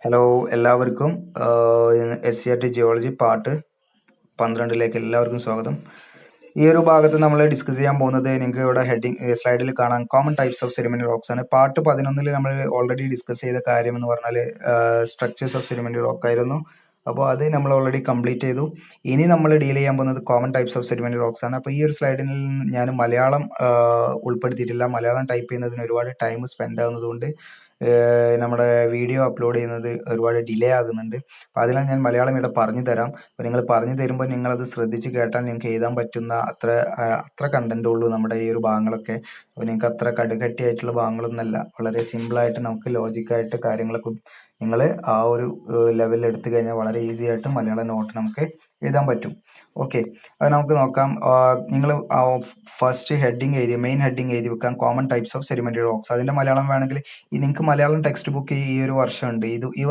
Hello എല്ലാവർക്കും SCERT geology part 12ലേക്ക് എല്ലാവർക്കും സ്വാഗതം. ഈ ഒരു ഭാഗത്ത് നമ്മൾ ഡിസ്കസ് ചെയ്യാൻ പോകുന്നത് നിങ്ങൾക്ക് ഇവിടെ ഹെഡിങ് സ്ലൈഡിൽ കാണാം common types of sedimentary rocks ആണ്. പാർട്ട് 11 നമ്മൾ ഓൾറെഡി ഡിസ്കസ് ചെയ്ത കാര്യം എന്ന് പറഞ്ഞാൽ സ്ട്രക്ചേഴ്സ് ഓഫ് സെഡിമെന്ററി റോക്ക് ആയിരുന്നു. അപ്പോൾ അത് നമ്മൾ ഓൾറെഡി കംപ്ലീറ്റ് ചെയ്തു. ഇനി നമ്മൾ ഡീൽ ചെയ്യാൻ പോകുന്നത് common types of sedimentary rocks ആണ്. അപ്പോൾ ഈ ഒരു സ്ലൈഡിൽ ഞാൻ മലയാളം ഉൾപ്പെടുത്തിയിട്ടില്ല. മലയാളം ടൈപ്പ് ചെയ്യുന്നതിന് ഒരുപാട് ടൈം സ്പെൻഡ് ആകുന്നതുകൊണ്ട് നമ്മുടെ വീഡിയോ അപ്ലോഡ് ചെയ്യുന്നത് ഒരുപാട് ഡിലേ ആകുന്നുണ്ട്. അപ്പോൾ അതിലാണ് ഞാൻ മലയാളം ഇവിടെ പറഞ്ഞു തരാം. അപ്പോൾ നിങ്ങൾ പറഞ്ഞു തരുമ്പോൾ നിങ്ങളത് ശ്രദ്ധിച്ച് കേട്ടാൽ നിങ്ങൾക്ക് എഴുതാൻ പറ്റുന്ന അത്ര കണ്ടന്റ് ഉള്ളൂ നമ്മുടെ ഈ ഒരു ഭാഗങ്ങളൊക്കെ. അപ്പോൾ നിങ്ങൾക്ക് അത്ര കടുകട്ടിയായിട്ടുള്ള ഭാഗങ്ങളൊന്നല്ല, വളരെ സിമ്പിളായിട്ട് നമുക്ക് ലോജിക്കായിട്ട് കാര്യങ്ങളൊക്കെ നിങ്ങൾ ആ ഒരു ലെവലിൽ എടുത്തു കഴിഞ്ഞാൽ വളരെ ഈസി ആയിട്ട് മലയാളം നോട്ട് നമുക്ക് എഴുതാൻ പറ്റും. ഓക്കെ, അത് നമുക്ക് നോക്കാം. നിങ്ങൾ ഫസ്റ്റ് ഹെഡിങ് എഴുതി, മെയിൻ ഹെഡിങ് എഴുതി വെക്കാം, common types of sedimentary rocks. അതിന്റെ മലയാളം വേണമെങ്കിൽ നിങ്ങൾക്ക് മലയാളം ടെക്സ്റ്റ് ബുക്ക് ഈ ഒരു വർഷം ഉണ്ട്. ഈ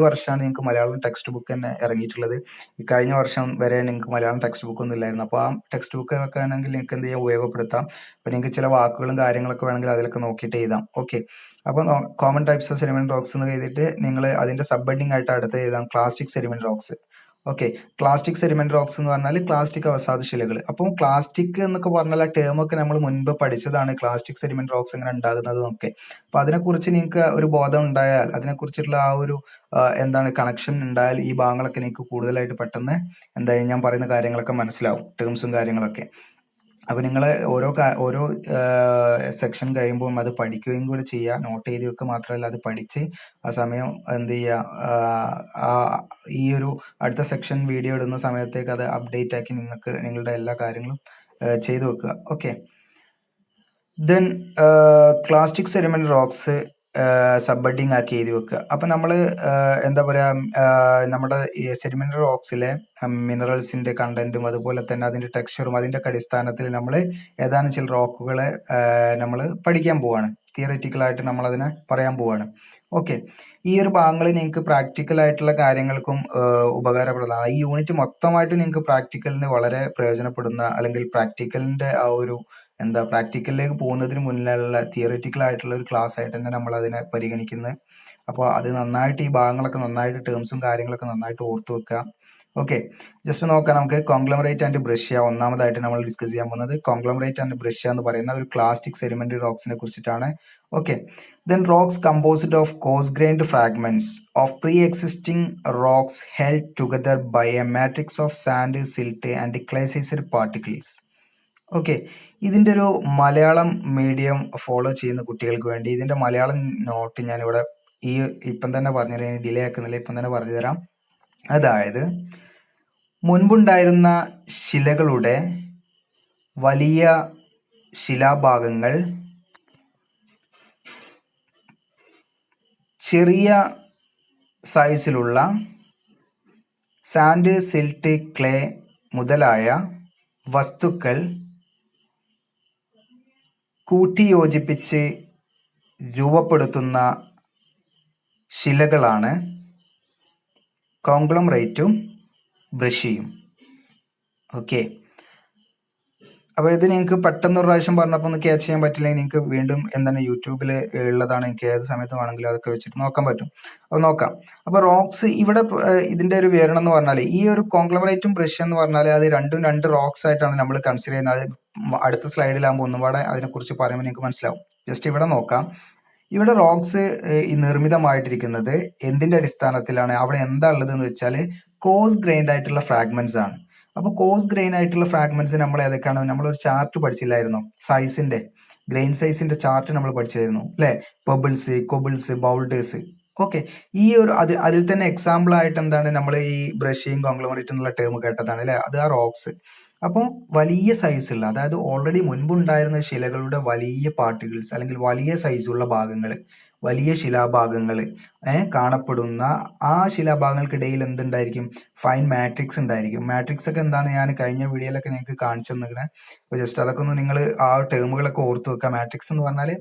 വർഷമാണ് നിങ്ങൾക്ക് മലയാളം ടെക്സ്റ്റ് ബുക്ക് തന്നെ ഇറങ്ങിയിട്ടുള്ളത്. ഈ കഴിഞ്ഞ വർഷം വരെ നിങ്ങൾക്ക് മലയാളം ടെക്സ്റ്റ് ബുക്ക് ഒന്നും ഇല്ലായിരുന്നു. അപ്പോൾ ആ ടെക്സ്റ്റ് ബുക്ക് ഒക്കെ ആണെങ്കിൽ നിങ്ങൾക്ക് എന്ത് ചെയ്യാം, ഉപയോഗപ്പെടുത്താം. അപ്പോൾ നിങ്ങൾക്ക് ചില വാക്കുകളും കാര്യങ്ങളൊക്കെ വേണമെങ്കിൽ അതിലൊക്കെ നോക്കിയിട്ട് എഴുതാം. ഓക്കെ, അപ്പോൾ common types of sedimentary rocks എന്ന് എഴുതിയിട്ട് നിങ്ങൾ അതിന്റെ സബ് ഹെഡിങ് ആയിട്ട് അടുത്ത് എഴുതാം clastic sedimentary rocks. Okay, clastic sedimentary rocks എന്ന് പറഞ്ഞാൽ ക്ലാസ്റ്റിക് അവസാദ ശിലകൾ. അപ്പം ക്ലാസ്റ്റിക് എന്നൊക്കെ പറഞ്ഞാൽ ആ ടേം ഒക്കെ നമ്മൾ മുൻപ് പഠിച്ചതാണ്, ക്ലാസ്റ്റിക് സെഡിമെന്ററി റോക്സ് എങ്ങനെ ഉണ്ടാകുന്നത് ഒക്കെ. അപ്പൊ അതിനെക്കുറിച്ച് നിങ്ങൾക്ക് ഒരു ബോധം ഉണ്ടായാൽ, അതിനെക്കുറിച്ചുള്ള ആ ഒരു എന്താണ് കണക്ഷൻ ഉണ്ടായാൽ ഈ ഭാഗങ്ങളൊക്കെ നിങ്ങൾക്ക് കൂടുതലായിട്ട് പെട്ടെന്ന് എന്തായാലും ഞാൻ പറയുന്ന കാര്യങ്ങളൊക്കെ മനസ്സിലാവും, ടേംസും കാര്യങ്ങളൊക്കെ. അപ്പൊ നിങ്ങൾ ഓരോ സെക്ഷൻ കഴിയുമ്പോൾ അത് പഠിക്കുകയും കൂടി ചെയ്യുക, നോട്ട് ചെയ്ത് വെക്കുക മാത്രമല്ല അത് പഠിച്ച് ആ സമയം എന്ത് ചെയ്യുക, ഈ ഒരു അടുത്ത സെക്ഷൻ വീഡിയോ ഇടുന്ന സമയത്തേക്ക് അത് അപ്ഡേറ്റ് ആക്കി നിങ്ങൾക്ക് നിങ്ങളുടെ എല്ലാ കാര്യങ്ങളും ചെയ്തു വെക്കുക. Okay, then clastic sedimentary rocks sub heading ആക്കി എഴുതി വെക്കുക. അപ്പൊ നമ്മൾ എന്താ പറയാ, നമ്മുടെ ഈ സെഡിമെന്ററി റോക്സിലെ മിനറൽസിന്റെ കണ്ടന്റും അതുപോലെ തന്നെ അതിന്റെ ടെക്സ്ചറും അതിന്റെ ഒക്കെ അടിസ്ഥാനത്തിൽ നമ്മൾ ഏതാനും ചില റോക്കുകളെ നമ്മൾ പഠിക്കാൻ പോവാണ്. തിയററ്റിക്കൽ ആയിട്ട് നമ്മൾ അതിനെ പറയാൻ പോവാണ്. ഓക്കെ, ഈ ഒരു ഭാഗങ്ങൾ നിങ്ങൾക്ക് പ്രാക്ടിക്കൽ ആയിട്ടുള്ള കാര്യങ്ങൾക്കും ഉപകാരപ്രദമാണ്. ഈ യൂണിറ്റ് മൊത്തമായിട്ട് നിങ്ങൾക്ക് പ്രാക്ടിക്കലിന് വളരെ പ്രയോജനപ്പെടുന്ന, അല്ലെങ്കിൽ പ്രാക്ടിക്കലിന്റെ ആ ഒരു പ്രാക്ടിക്കലിലേക്ക് പോകുന്നതിന് മുന്നിലുള്ള തിയറിറ്റിക്കൽ ആയിട്ടുള്ള ഒരു ക്ലാസ് ആയിട്ട് തന്നെ നമ്മൾ അതിനെ പരിഗണിക്കുന്നത്. അപ്പോൾ അത് നന്നായിട്ട് ഈ ഭാഗങ്ങളൊക്കെ നന്നായിട്ട് ടേംസും കാര്യങ്ങളൊക്കെ നന്നായിട്ട് ഓർത്തു വെക്കുക. ഓക്കെ, ജസ്റ്റ് നോക്കാം നമുക്ക്. കോൺഗ്ലോമറേറ്റ് ആൻഡ് ബ്രഷ്യ ഒന്നാമതായിട്ട് നമ്മൾ ഡിസ്കസ് ചെയ്യാൻ പോകുന്നത്. കോൺഗ്ലോമറേറ്റ് ആൻഡ് ബ്രഷ്യ എന്ന് പറയുന്ന ഒരു ക്ലാസ്റ്റിക് സെഡിമെന്ററി റോക്സിനെ കുറിച്ചിട്ടാണ്. Okay, then rocks composed of coarse-grained fragments of pre-existing rocks held together by a matrix of sand, silt and clay-sized particles. Okay, ഇതിന്റെ ഒരു മലയാളം മീഡിയം ഫോളോ ചെയ്യുന്ന കുട്ടികൾക്ക് വേണ്ടി ഇതിന്റെ മലയാളം നോട്ട് ഞാനിവിടെ ഇപ്പം തന്നെ പറഞ്ഞുതരാം, ഡിലേ ആക്കുന്നില്ല, ഇപ്പം തന്നെ പറഞ്ഞു തരാം. അതായത്, മുൻപുണ്ടായിരുന്ന ശിലകളുടെ വലിയ ശിലാഭാഗങ്ങൾ ചെറിയ സൈസിലുള്ള സാൻഡ്, സിൽട്ട്, ക്ലേ മുതലായ വസ്തുക്കൾ കൂട്ടിയോജിപ്പിച്ച് രൂപപ്പെടുത്തുന്ന ശിലകളാണ് കോൺഗ്ലോമറേറ്റും ബ്രഷിയും. ഓക്കെ, അപ്പോൾ ഇത് നിങ്ങൾക്ക് പെട്ടെന്ന് ഒരു പ്രാവശ്യം പറഞ്ഞപ്പോൾ ഒന്ന് ക്യാച്ച് ചെയ്യാൻ പറ്റില്ലെങ്കിൽ നിങ്ങൾക്ക് വീണ്ടും എന്താണ് യൂട്യൂബിൽ ഉള്ളതാണ്, എനിക്ക് ഏത് സമയത്ത് വേണമെങ്കിലും അതൊക്കെ വെച്ചിട്ട് നോക്കാൻ പറ്റും. അപ്പോൾ നോക്കാം. അപ്പോൾ റോക്സ് ഇവിടെ ഇതിന്റെ ഒരു വിവരണം എന്ന് പറഞ്ഞാൽ, ഈ ഒരു കോൺഗ്ലോമറേറ്റും ബ്രഷ് എന്ന് പറഞ്ഞാൽ അത് രണ്ടും രണ്ട് റോക്സ് ആയിട്ടാണ് നമ്മൾ കൺസിഡർ ചെയ്യുന്നത്. അടുത്ത സ്ലൈഡിലാകുമ്പോൾ ഒന്നുപാടെ അതിനെക്കുറിച്ച് പറയുമ്പോൾ നിങ്ങൾക്ക് മനസ്സിലാവും. ജസ്റ്റ് ഇവിടെ നോക്കാം. ഇവിടെ റോക്സ് നിർമ്മിതമായിട്ടിരിക്കുന്നത് എന്തിന്റെ അടിസ്ഥാനത്തിലാണ്? അവിടെ എന്താ ഉള്ളത് എന്ന് വെച്ചാൽ കോഴ്സ് ഗ്രൈൻഡ് ആയിട്ടുള്ള ഫ്രാഗ്മെന്റ്സ് ആണ്. അപ്പോൾ കോഴ്സ് ഗ്രെയിൻ ആയിട്ടുള്ള ഫ്രാഗ്മെന്റ്സ് നമ്മൾ ഏതൊക്കെയാണ്, നമ്മളൊരു ചാർട്ട് പഠിച്ചില്ലായിരുന്നോ, സൈസിന്റെ ഗ്രെയിൻ സൈസിന്റെ ചാർട്ട് നമ്മൾ പഠിച്ചായിരുന്നു അല്ലെ? Pebbles, കൊബിൾസ്, boulders. ഓക്കെ, ഈ ഒരു അതിൽ തന്നെ എക്സാമ്പിൾ ആയിട്ട് എന്താണ് നമ്മൾ ഈ ബ്രഷിയും കോൺഗ്ലോമറേറ്റ് എന്നുള്ള ടേം കേട്ടതാണ് അല്ലെ? അത് ആ റോക്സ്. അപ്പോൾ വലിയ സൈസുള്ള, അതായത് ഓൾറെഡി മുൻപുണ്ടായിരുന്ന ശിലകളുടെ വലിയ പാർട്ടിക്കിൾസ് അല്ലെങ്കിൽ വലിയ സൈസുള്ള ഭാഗങ്ങൾ, വലിയ ശിലാഭാഗങ്ങൾ കാണപ്പെടുന്ന ആ ശിലാഭാഗങ്ങൾക്കിടയിൽ എന്തുണ്ടായിരിക്കും? ഫൈൻ മാട്രിക്സ് ഉണ്ടായിരിക്കും. മാട്രിക്സ് ഒക്കെ എന്താണെന്ന് ഞാൻ കഴിഞ്ഞ വീഡിയോയിലൊക്കെ നിങ്ങൾക്ക് കാണിച്ചു തന്നിരിക്കണേ. അപ്പോൾ ജസ്റ്റ് അതൊക്കെ ഒന്ന് നിങ്ങൾ ആ ടേമുകളൊക്കെ ഓർത്ത് വെക്കുക. മാട്രിക്സ് എന്ന് പറഞ്ഞാൽ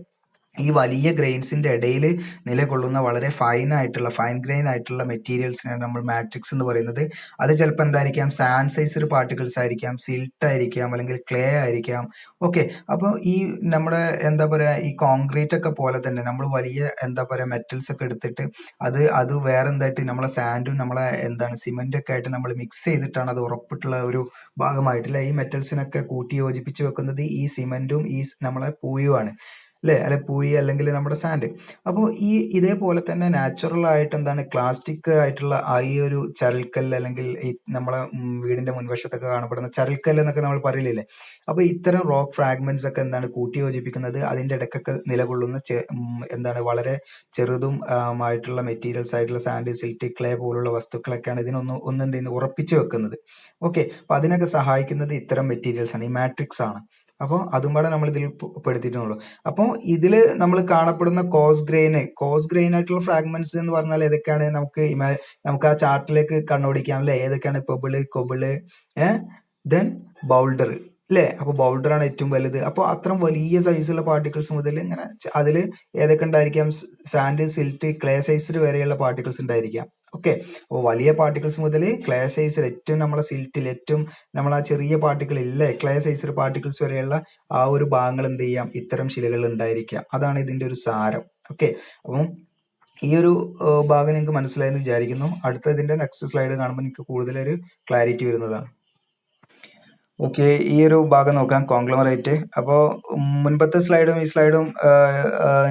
ഈ വലിയ ഗ്രെയിൻസിന്റെ ഇടയിൽ നിലകൊള്ളുന്ന വളരെ ഫൈൻ ഗ്രെയിൻ ആയിട്ടുള്ള മെറ്റീരിയൽസിനാണ് നമ്മൾ മാട്രിക്സ് എന്ന് പറയുന്നത്. അത് ചിലപ്പോൾ എന്തായിരിക്കാം, സാൻഡ് സൈസ്ഡ് പാർട്ടിക്കിൾസ് ആയിരിക്കാം, സിൽട്ട് ആയിരിക്കാം, അല്ലെങ്കിൽ ക്ലേ ആയിരിക്കാം. ഓക്കെ, അപ്പോൾ ഈ നമ്മുടെ എന്താ പറയാ, ഈ കോൺക്രീറ്റ് ഒക്കെ പോലെ തന്നെ നമ്മൾ വലിയ എന്താ പറയാ മെറ്റൽസ് ഒക്കെ എടുത്തിട്ട് അത് വേറെ എന്തായിട്ട് നമ്മളെ സാൻഡും നമ്മളെ എന്താണ് സിമെന്റും ഒക്കെ ആയിട്ട് നമ്മൾ മിക്സ് ചെയ്തിട്ടാണ് അത് ഉറപ്പിട്ടുള്ള ഒരു ഭാഗമായിട്ടില്ല ഈ മെറ്റൽസിനൊക്കെ കൂട്ടി യോജിപ്പിച്ച് വെക്കുന്നത് ഈ സിമെന്റും ഈ നമ്മളെ പൂയുമാണ് അല്ലെ പൂഴി അല്ലെങ്കിൽ നമ്മുടെ സാൻഡ്. അപ്പോൾ ഇതേപോലെ തന്നെ നാച്ചുറൽ ആയിട്ട് എന്താണ് ക്ലാസ്റ്റിക് ആയിട്ടുള്ള ഈ ഒരു ചരൽക്കല്ല് അല്ലെങ്കിൽ ഈ നമ്മളെ വീടിന്റെ മുൻവശത്തൊക്കെ കാണപ്പെടുന്ന ചരൽക്കല്ല് എന്നൊക്കെ നമ്മൾ പറയില്ലേ. അപ്പൊ ഇത്തരം റോക്ക് ഫ്രാഗ്മെന്റ്സ് ഒക്കെ എന്താണ് കൂട്ടി യോജിപ്പിക്കുന്നത് അതിന്റെ ഇടയ്ക്കൊക്കെ നിലകൊള്ളുന്ന എന്താണ് വളരെ ചെറുതും ആയിട്ടുള്ള മെറ്റീരിയൽസ് ആയിട്ടുള്ള സാൻഡ്, സിൽറ്റ്, ക്ലേ പോലുള്ള വസ്തുക്കളൊക്കെയാണ് ഇതിനൊന്ന് എന്ത് ചെയ്യുന്നത്, ഉറപ്പിച്ചു വെക്കുന്നത്. ഓക്കെ, അപ്പൊ അതിനൊക്കെ സഹായിക്കുന്നത് ഇത്തരം മെറ്റീരിയൽസ് ആണ്, ഈ മാട്രിക്സ് ആണ്. അപ്പോൾ അതും കൂടെ നമ്മൾ ഇതിൽ പെടുത്തിയിട്ടുള്ളൂ. അപ്പോൾ ഇതിൽ നമ്മൾ കാണപ്പെടുന്ന കോസ് ഗ്രെയിൻ ആയിട്ടുള്ള ഫ്രാഗ്മെന്റ്സ് എന്ന് പറഞ്ഞാൽ ഏതൊക്കെയാണ്, നമുക്ക് ആ ചാർട്ടിലേക്ക് കണ്ണോടിക്കാം അല്ലെ. ഏതൊക്കെയാണ്? പെബിള്, കൊബിള്, ദെൻ ബൗൾഡർ അല്ലെ. അപ്പൊ ബൗൾഡർ ആണ് ഏറ്റവും വലുത്. അപ്പോൾ അത്തരം വലിയ സൈസുള്ള പാർട്ടിക്കിൾസ് മുതൽ ഇങ്ങനെ അതിൽ ഏതൊക്കെ ഉണ്ടായിരിക്കാം? സാൻഡ്, സിൽറ്റ്, ക്ലേ സൈസിൽ വരെയുള്ള പാർട്ടിക്കിൾസ് ഉണ്ടായിരിക്കാം. ഓക്കെ, അപ്പോൾ വലിയ പാർട്ടിക്കിൾസ് മുതൽ ക്ലേ സൈസിൽ ഏറ്റവും നമ്മളെ സിൽറ്റിൽ ഏറ്റവും നമ്മൾ ആ ചെറിയ പാർട്ടിക്കിൾ ഇല്ലേ ക്ലേ സൈസിൽ പാർട്ടിക്കിൾസ് വരെയുള്ള ആ ഒരു ഭാഗങ്ങൾ എന്ത് ചെയ്യാം, ഇത്തരം ശിലകളിൽ ഉണ്ടായിരിക്കാം. അതാണ് ഇതിന്റെ ഒരു സാരം. ഓക്കെ, അപ്പം ഈ ഒരു ഭാഗം നിങ്ങൾക്ക് മനസ്സിലായെന്ന് വിചാരിക്കുന്നു. അടുത്ത ഇതിന്റെ നെക്സ്റ്റ് സ്ലൈഡ് കാണുമ്പോൾ നിങ്ങൾക്ക് കൂടുതലൊരു ക്ലാരിറ്റി വരുന്നതാണ്. ഓക്കെ, ഈ ഒരു ഭാഗം നോക്കാം, കോൺഗ്ലോമറേറ്റ്. അപ്പോൾ മുൻപത്തെ സ്ലൈഡും ഈ സ്ലൈഡും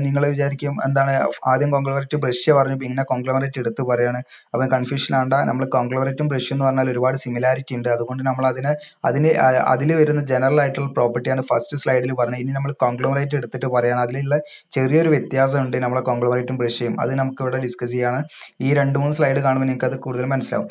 നിങ്ങൾ വിചാരിക്കും എന്താണ്, ആദ്യം കോൺഗ്ലോമറേറ്റ് ബ്രഷ് പറഞ്ഞു പിന്നെ കോൺഗ്ലോമറേറ്റ് എടുത്ത് പറയാണ്. അപ്പം കൺഫ്യൂഷൻ ആണ്ട. നമ്മൾ കോൺഗ്ലോമറേറ്റും ബ്രഷ് എന്ന് പറഞ്ഞാൽ ഒരുപാട് സിമിലാരിറ്റി ഉണ്ട്. അതുകൊണ്ട് നമ്മൾ അതിൽ വരുന്ന ജനറൽ ആയിട്ടുള്ള പ്രോപ്പർട്ടിയാണ് ഫസ്റ്റ് സ്ലൈഡിൽ പറഞ്ഞത്. ഇനി നമ്മൾ കോൺഗ്ലോമറേറ്റ് എടുത്തിട്ട് പറയാണ്. അതിലുള്ള ചെറിയൊരു വ്യത്യാസമുണ്ട് നമ്മളെ കോൺഗ്ലോമറേറ്റും ബ്രഷും. അത് നമുക്ക് ഇവിടെ ഡിസ്കസ് ചെയ്യാണ്. ഈ 2-3 സ്ലൈഡ് കാണുമ്പോൾ നിങ്ങൾക്ക് അത് കൂടുതൽ മനസ്സിലാവും.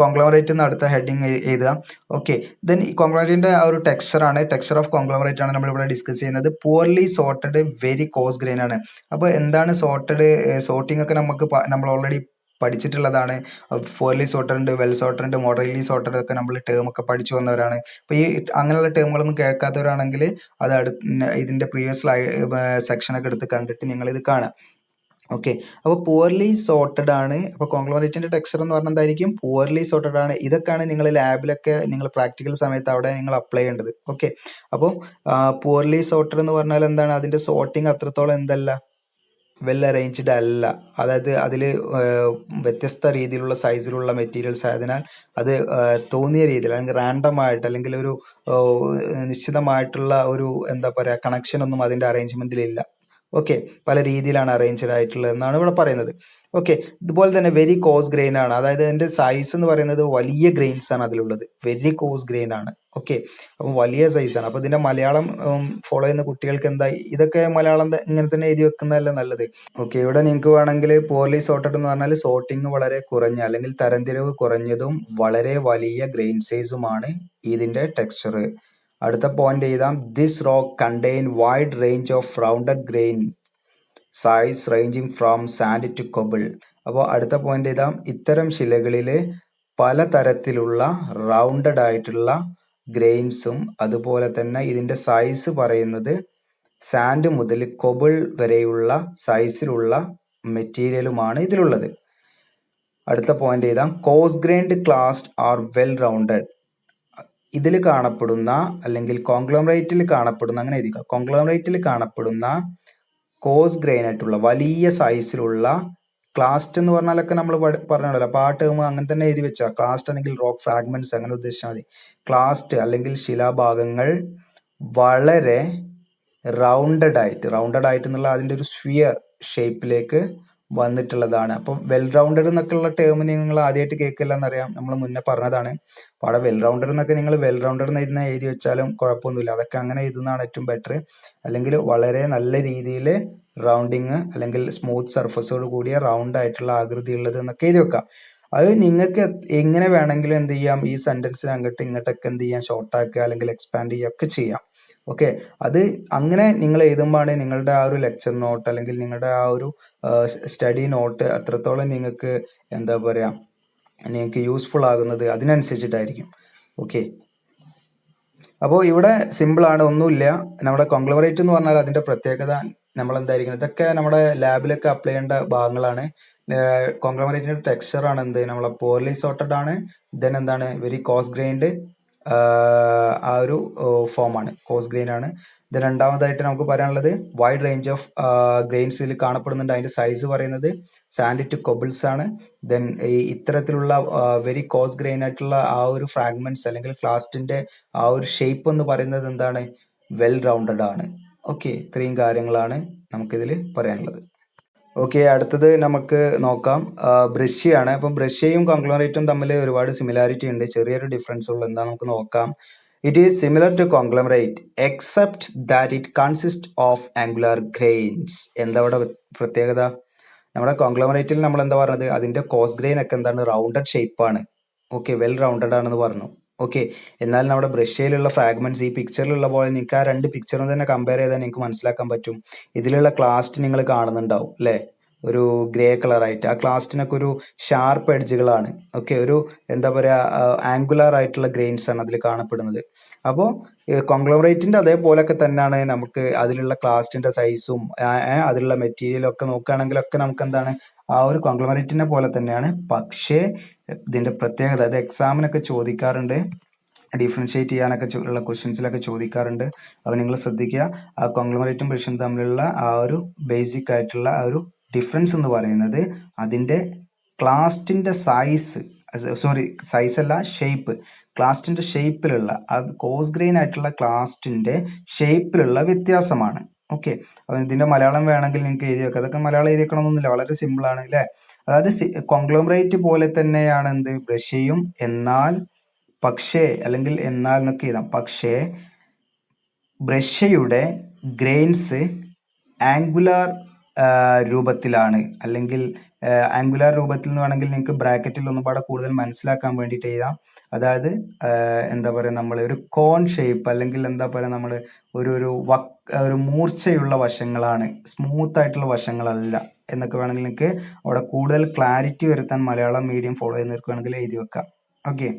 കോൺഗ്ലോമറേറ്റ് എന്ന് അടുത്ത ഹെഡിങ് എഴുതുക. ഓക്കെ, ദെൻ ഈ കോൺഗ്ലോമറേറ്റിന്റെ ആ ഒരു ടെക്സ്ചർ ഓഫ് കോൺഗ്ലോമറേറ്റ് ആണ് നമ്മൾ ഇവിടെ ഡിസ്കസ് ചെയ്യുന്നത്. Poorly sorted, very coarse grain ആണ്. അപ്പോൾ എന്താണ് സോർട്ടഡ്? സോർട്ടിംഗ് ഒക്കെ നമ്മൾ ഓൾറെഡി പഠിച്ചിട്ടുള്ളതാണ്. പുവർലി സോർട്ടഡ് ഉണ്ട്, വെൽ സോർട്ടഡ് ഉണ്ട്, മോഡറേറ്റ്ലി സോർട്ടഡ് ഒക്കെ നമ്മൾ ടേം ഒക്കെ പഠിച്ചു വന്നവരാണ്. അപ്പൊ ഈ അങ്ങനെയുള്ള ടേമുകളൊന്നും കേൾക്കാത്തവരാണെങ്കിൽ അത് ഇതിന്റെ പ്രീവിയസ് സെക്ഷൻ ഒക്കെ എടുത്ത് കണ്ടിട്ട് നിങ്ങൾ ഇത് കാണാം. ഓക്കെ, അപ്പോൾ പുവർലി സോർട്ടഡ് ആണ്. അപ്പോൾ കോൺഗ്ലോമറേറ്റിന്റെ ടെക്സ്ചർ എന്ന് പറഞ്ഞാൽ എന്തായിരിക്കും? പുവർലി സോർട്ടഡ് ആണ്. ഇതൊക്കെയാണ് നിങ്ങൾ ലാബിലൊക്കെ നിങ്ങൾ പ്രാക്ടിക്കൽ സമയത്ത് അവിടെ നിങ്ങൾ അപ്ലൈ ചെയ്യേണ്ടത്. ഓക്കെ, അപ്പോൾ പുവർലി സോർട്ടഡ് എന്ന് പറഞ്ഞാൽ എന്താണ്? അതിന്റെ സോർട്ടിങ് അത്രത്തോളം എന്തല്ല, വെൽ അറേഞ്ച്ഡ് അല്ല. അതായത് അതിൽ വ്യത്യസ്ത രീതിയിലുള്ള സൈസിലുള്ള മെറ്റീരിയൽസ് ആയതിനാൽ അത് തോന്നിയ രീതിയിൽ അല്ലെങ്കിൽ റാൻഡം ആയിട്ട് അല്ലെങ്കിൽ ഒരു നിശ്ചിതമായിട്ടുള്ള ഒരു എന്താ പറയുക കണക്ഷൻ ഒന്നും അതിന്റെ അറേഞ്ച്മെന്റിൽ ഇല്ല. ഓക്കെ, പല രീതിയിലാണ് അറേഞ്ച്ഡ് ആയിട്ടുള്ളത് എന്നാണ് ഇവിടെ പറയുന്നത്. ഓക്കെ, ഇതുപോലെ തന്നെ വെരി കോസ് ഗ്രെയിൻ ആണ്. അതായത് അതിന്റെ സൈസ് എന്ന് പറയുന്നത് വലിയ ഗ്രെയിൻസ് ആണ് അതിലുള്ളത്. വെരി കോസ് ഗ്രെയിൻ ആണ്. ഓക്കെ, അപ്പം വലിയ സൈസ് ആണ്. അപ്പൊ ഇതിന്റെ മലയാളം ഫോളോ ചെയ്യുന്ന കുട്ടികൾക്ക് എന്താ ഇതൊക്കെ മലയാളം ഇങ്ങനെ തന്നെ എഴുതി വെക്കുന്നതല്ല നല്ലത്. ഓക്കെ, ഇവിടെ നിങ്ങൾക്ക് വേണമെങ്കിൽ പോർലി സോർട്ടഡ് എന്ന് പറഞ്ഞാൽ സോർട്ടിങ് വളരെ കുറഞ്ഞ അല്ലെങ്കിൽ തരംതിരിവ് കുറഞ്ഞതും വളരെ വലിയ ഗ്രെയിൻ സൈസുമാണ് ഇതിന്റെ ടെക്സ്ചർ. അടുത്ത പോയിന്റ് എഴുതാം. This rock contain wide range of rounded grain size ranging from sand to cobble. അപ്പോൾ അടുത്ത പോയിന്റ് എഴുതാം. ഇത്തരം ശിലകളില് പലതരത്തിലുള്ള റൗണ്ടഡ് ആയിട്ടുള്ള ഗ്രെയിൻസും അതുപോലെ തന്നെ ഇതിന്റെ സൈസ് പറയുന്നത് സാൻഡ് മുതൽ കൊബിൾ വരെയുള്ള സൈസിലുള്ള മെറ്റീരിയലുമാണ് ഇതിലുള്ളത്. അടുത്ത പോയിന്റ് എഴുതാം. Coarse grained clasts are well rounded. ഇതിൽ കാണപ്പെടുന്ന അല്ലെങ്കിൽ കോൺഗ്ലോമറേറ്റിൽ കാണപ്പെടുന്ന, അങ്ങനെ എഴുതിക്കുക, കോൺഗ്ലോമറേറ്റിൽ കാണപ്പെടുന്ന കോസ് ഗ്രെയിൻ ആയിട്ടുള്ള വലിയ സൈസിലുള്ള ക്ലാസ്റ്റ് എന്ന് പറഞ്ഞാലൊക്കെ നമ്മൾ പറഞ്ഞല്ലോ. അപ്പൊ ആ ടേം അങ്ങനെ തന്നെ എഴുതി വെച്ചാൽ ക്ലാസ്റ്റ് അല്ലെങ്കിൽ റോക്ക് ഫ്രാഗ്മെന്റ്സ് അങ്ങനെ ഉദ്ദേശിച്ചാൽ മതി. ക്ലാസ്റ്റ് അല്ലെങ്കിൽ ശിലാഭാഗങ്ങൾ വളരെ റൗണ്ടഡ് ആയിട്ട് എന്നുള്ള അതിന്റെ ഒരു സ്ഫിയർ ഷേപ്പിലേക്ക് വന്നിട്ടുള്ളതാണ്. അപ്പം വെൽ റൗണ്ടഡ് എന്നൊക്കെയുള്ള ടേം നിങ്ങൾ ആദ്യമായിട്ട് കേൾക്കില്ല എന്നറിയാം, നമ്മൾ മുന്നേ പറഞ്ഞതാണ്. അപ്പോൾ അവിടെ വെൽ റൗണ്ടഡ് എന്നൊക്കെ നിങ്ങൾ വെൽ റൗണ്ടഡ് എന്ന് എഴുതി വെച്ചാലും കുഴപ്പമൊന്നുമില്ല. അതൊക്കെ അങ്ങനെ എഴുതുന്നതാണ് ഏറ്റവും ബെറ്റർ. അല്ലെങ്കിൽ വളരെ നല്ല രീതിയിൽ റൗണ്ടിങ് അല്ലെങ്കിൽ സ്മൂത്ത് സർഫസോട് കൂടിയ റൗണ്ട് ആയിട്ടുള്ള ആകൃതി ഉള്ളത് എന്നൊക്കെ എഴുതി വെക്കാം. അത് നിങ്ങൾക്ക് എങ്ങനെ വേണമെങ്കിലും എന്ത് ചെയ്യാം, ഈ സെന്റൻസിന് അങ്ങോട്ട് ഇങ്ങോട്ടൊക്കെ എന്ത് ചെയ്യാം, ഷോർട്ട് ആക്കുക അല്ലെങ്കിൽ എക്സ്പാൻഡ് ചെയ്യുക ഒക്കെ ചെയ്യാം. ഓക്കെ, അത് അങ്ങനെ നിങ്ങൾ എഴുതുമ്പോഴാണ് നിങ്ങളുടെ ആ ഒരു ലെക്ചർ നോട്ട് അല്ലെങ്കിൽ നിങ്ങളുടെ ആ ഒരു സ്റ്റഡി നോട്ട് അത്രത്തോളം നിങ്ങൾക്ക് എന്താ പറയാ നിങ്ങൾക്ക് യൂസ്ഫുൾ ആകുന്നത് അതിനനുസരിച്ചിട്ടായിരിക്കും. ഓക്കെ, അപ്പോൾ ഇവിടെ സിമ്പിൾ ആണ്, ഒന്നുമില്ല. നമ്മുടെ കോൺഗ്ലോമറേറ്റ് എന്ന് പറഞ്ഞാൽ അതിന്റെ പ്രത്യേകത നമ്മൾ എന്തായിരിക്കണം, ഇതൊക്കെ നമ്മുടെ ലാബിലൊക്കെ അപ്ലൈ ചെയ്യേണ്ട ഭാഗങ്ങളാണ്. കോൺഗ്ലോമറേറ്റിന്റെ ടെക്സ്ചർ ആണ് എന്ത്, നമ്മളെ പോർലി സോർട്ടഡ് ആണ്, ദെൻ എന്താണ് വെരി കോസ് ഗ്രെയിൻഡ് ആ ഒരു ഫോമാണ്, കോസ് ഗ്രെയിൻ ആണ്. ദെൻ രണ്ടാമതായിട്ട് നമുക്ക് പറയാനുള്ളത് വൈഡ് റേഞ്ച് ഓഫ് ഗ്രെയിൻസിൽ കാണപ്പെടുന്നുണ്ട്. അതിന്റെ സൈസ് പറയുന്നത് സാൻഡ് ടു കൊബിൾസ് ആണ്. ദെൻ ഈ ഇത്തരത്തിലുള്ള വെരി കോസ് ഗ്രെയിൻ ആയിട്ടുള്ള ആ ഒരു ഫ്രാഗ്മെന്റ്സ് അല്ലെങ്കിൽ ക്ലാസ്റ്റിന്റെ ആ ഒരു ഷേപ്പ് എന്ന് പറയുന്നത് എന്താണ്, വെൽ റൗണ്ടഡ് ആണ്. ഓക്കെ, ഇത്രയും കാര്യങ്ങളാണ് നമുക്കിതിൽ പറയാനുള്ളത്. ഓക്കെ, അടുത്തത് നമുക്ക് നോക്കാം ബ്രഷ്യയാണ്. അപ്പം ബ്രഷ്യയും കോൺഗ്ലോമറേറ്റും തമ്മിൽ ഒരുപാട് സിമിലാരിറ്റി ഉണ്ട്, ചെറിയൊരു ഡിഫറൻസ് ഉള്ളൂ. എന്താ നമുക്ക് നോക്കാം. It is similar to conglomerate except that it consist of angular grains. എന്താ അവിടെ പ്രത്യേകത? നമ്മുടെ കോൺഗ്ലോമറേറ്റിൽ നമ്മൾ എന്താ പറഞ്ഞത്, അതിന്റെ കോസ് ഗ്രെയിൻ ഒക്കെ എന്താണ്, റൗണ്ടഡ് ഷേപ്പ് ആണ്. ഓക്കെ, വെൽ റൗണ്ടഡ് ആണെന്ന് പറഞ്ഞു. ഓക്കെ, എന്നാൽ നമ്മുടെ ബ്രഷ്യയിലുള്ള ഫ്രാഗ്മെന്റ്സ് ഈ പിക്ചറിലുള്ള പോലെ നിങ്ങൾക്ക് ആ രണ്ട് പിക്ചറും തന്നെ കമ്പയർ ചെയ്താൽ നിങ്ങൾക്ക് മനസ്സിലാക്കാൻ പറ്റും. ഇതിലുള്ള ക്ലാസ്റ്റ് നിങ്ങൾ കാണുന്നുണ്ടാവും അല്ലെ, ഒരു ഗ്രേ കളറായിട്ട്. ആ ക്ലാസ്റ്റിനൊക്കെ ഒരു ഷാർപ്പ് എഡ്ജുകളാണ്. ഓക്കെ, ഒരു എന്താ പറയാ ആംഗുലാർ ആയിട്ടുള്ള ഗ്രെയിൻസ് ആണ് അതിൽ കാണപ്പെടുന്നത്. അപ്പോൾ കോൺഗ്ലോമറേറ്റിന്റെ അതേപോലൊക്കെ തന്നെയാണ് നമുക്ക് അതിലുള്ള ക്ലാസ്റ്റിന്റെ സൈസും അതിലുള്ള മെറ്റീരിയലും ഒക്കെ നോക്കുകയാണെങ്കിലൊക്കെ നമുക്ക് എന്താണ് ആ ഒരു കോൺഗ്ലോമറേറ്റിനെ പോലെ തന്നെയാണ്. പക്ഷേ ഇതിന്റെ പ്രത്യേകത, അത് എക്സാമിനൊക്കെ ചോദിക്കാറുണ്ട്, ഡിഫറൻഷിയേറ്റ് ചെയ്യാനൊക്കെ ഉള്ള ക്വസ്റ്റ്യൻസിലൊക്കെ ചോദിക്കാറുണ്ട്. അപ്പോൾ നിങ്ങൾ ശ്രദ്ധിക്കുക, ആ കോൺഗ്ലോമറേറ്റും ബ്രഷും തമ്മിലുള്ള ആ ഒരു ബേസിക് ആയിട്ടുള്ള ആ ഒരു ഡിഫറൻസ് എന്ന് പറയുന്നത് അതിന്റെ ക്ലാസ്റ്റിന്റെ സൈസ്, സോറി സൈസ് അല്ല, ഷേപ്പ്, ക്ലാസ്റ്റിന്റെ ഷേപ്പിലുള്ള അത് കോസ് ഗ്രെയിൻ ആയിട്ടുള്ള ക്ലാസ്റ്റിന്റെ ഷേപ്പിലുള്ള വ്യത്യാസമാണ്. ഓക്കെ, അപ്പൊ ഇതിന്റെ മലയാളം വേണമെങ്കിൽ നിങ്ങൾക്ക് എഴുതി വെക്കാം. അതൊക്കെ മലയാളം എഴുതി വെക്കണമെന്നൊന്നുമില്ല, വളരെ സിമ്പിൾ ആണ് അല്ലെ. അതായത് കോൺഗ്ലോമറേറ്റ് പോലെ തന്നെയാണ് എന്ത് ബ്രഷ്യയും, എന്നാൽ പക്ഷേ, അല്ലെങ്കിൽ എന്നാൽ എന്നൊക്കെ എഴുതാം, പക്ഷേ ബ്രഷ്യയുടെ ഗ്രെയിൻസ് ആംഗുലാർ രൂപത്തിലാണ്, അല്ലെങ്കിൽ ആംഗുലാർ രൂപത്തിൽ എന്ന് വേണമെങ്കിൽ നിങ്ങൾക്ക് ബ്രാക്കറ്റിൽ ഒന്നുപാടെ കൂടുതൽ മനസ്സിലാക്കാൻ വേണ്ടിയിട്ട് എഴുതാം. അതായത് എന്താ പറയുക, നമ്മൾ ഒരു കോൺ ഷേപ്പ്, അല്ലെങ്കിൽ എന്താ പറയുക, നമ്മൾ ഒരു മൂർച്ചയുള്ള വശങ്ങളാണ്, സ്മൂത്ത് ആയിട്ടുള്ള വശങ്ങളല്ല എന്നൊക്കെ വേണമെങ്കിൽ നിങ്ങൾക്ക് അവിടെ കൂടുതൽ ക്ലാരിറ്റി വരുത്താൻ മലയാളം മീഡിയം ഫോളോ ചെയ്യുന്നവർക്ക് വേണമെങ്കിൽ എഴുതി വെക്കാം. ഓക്കെ,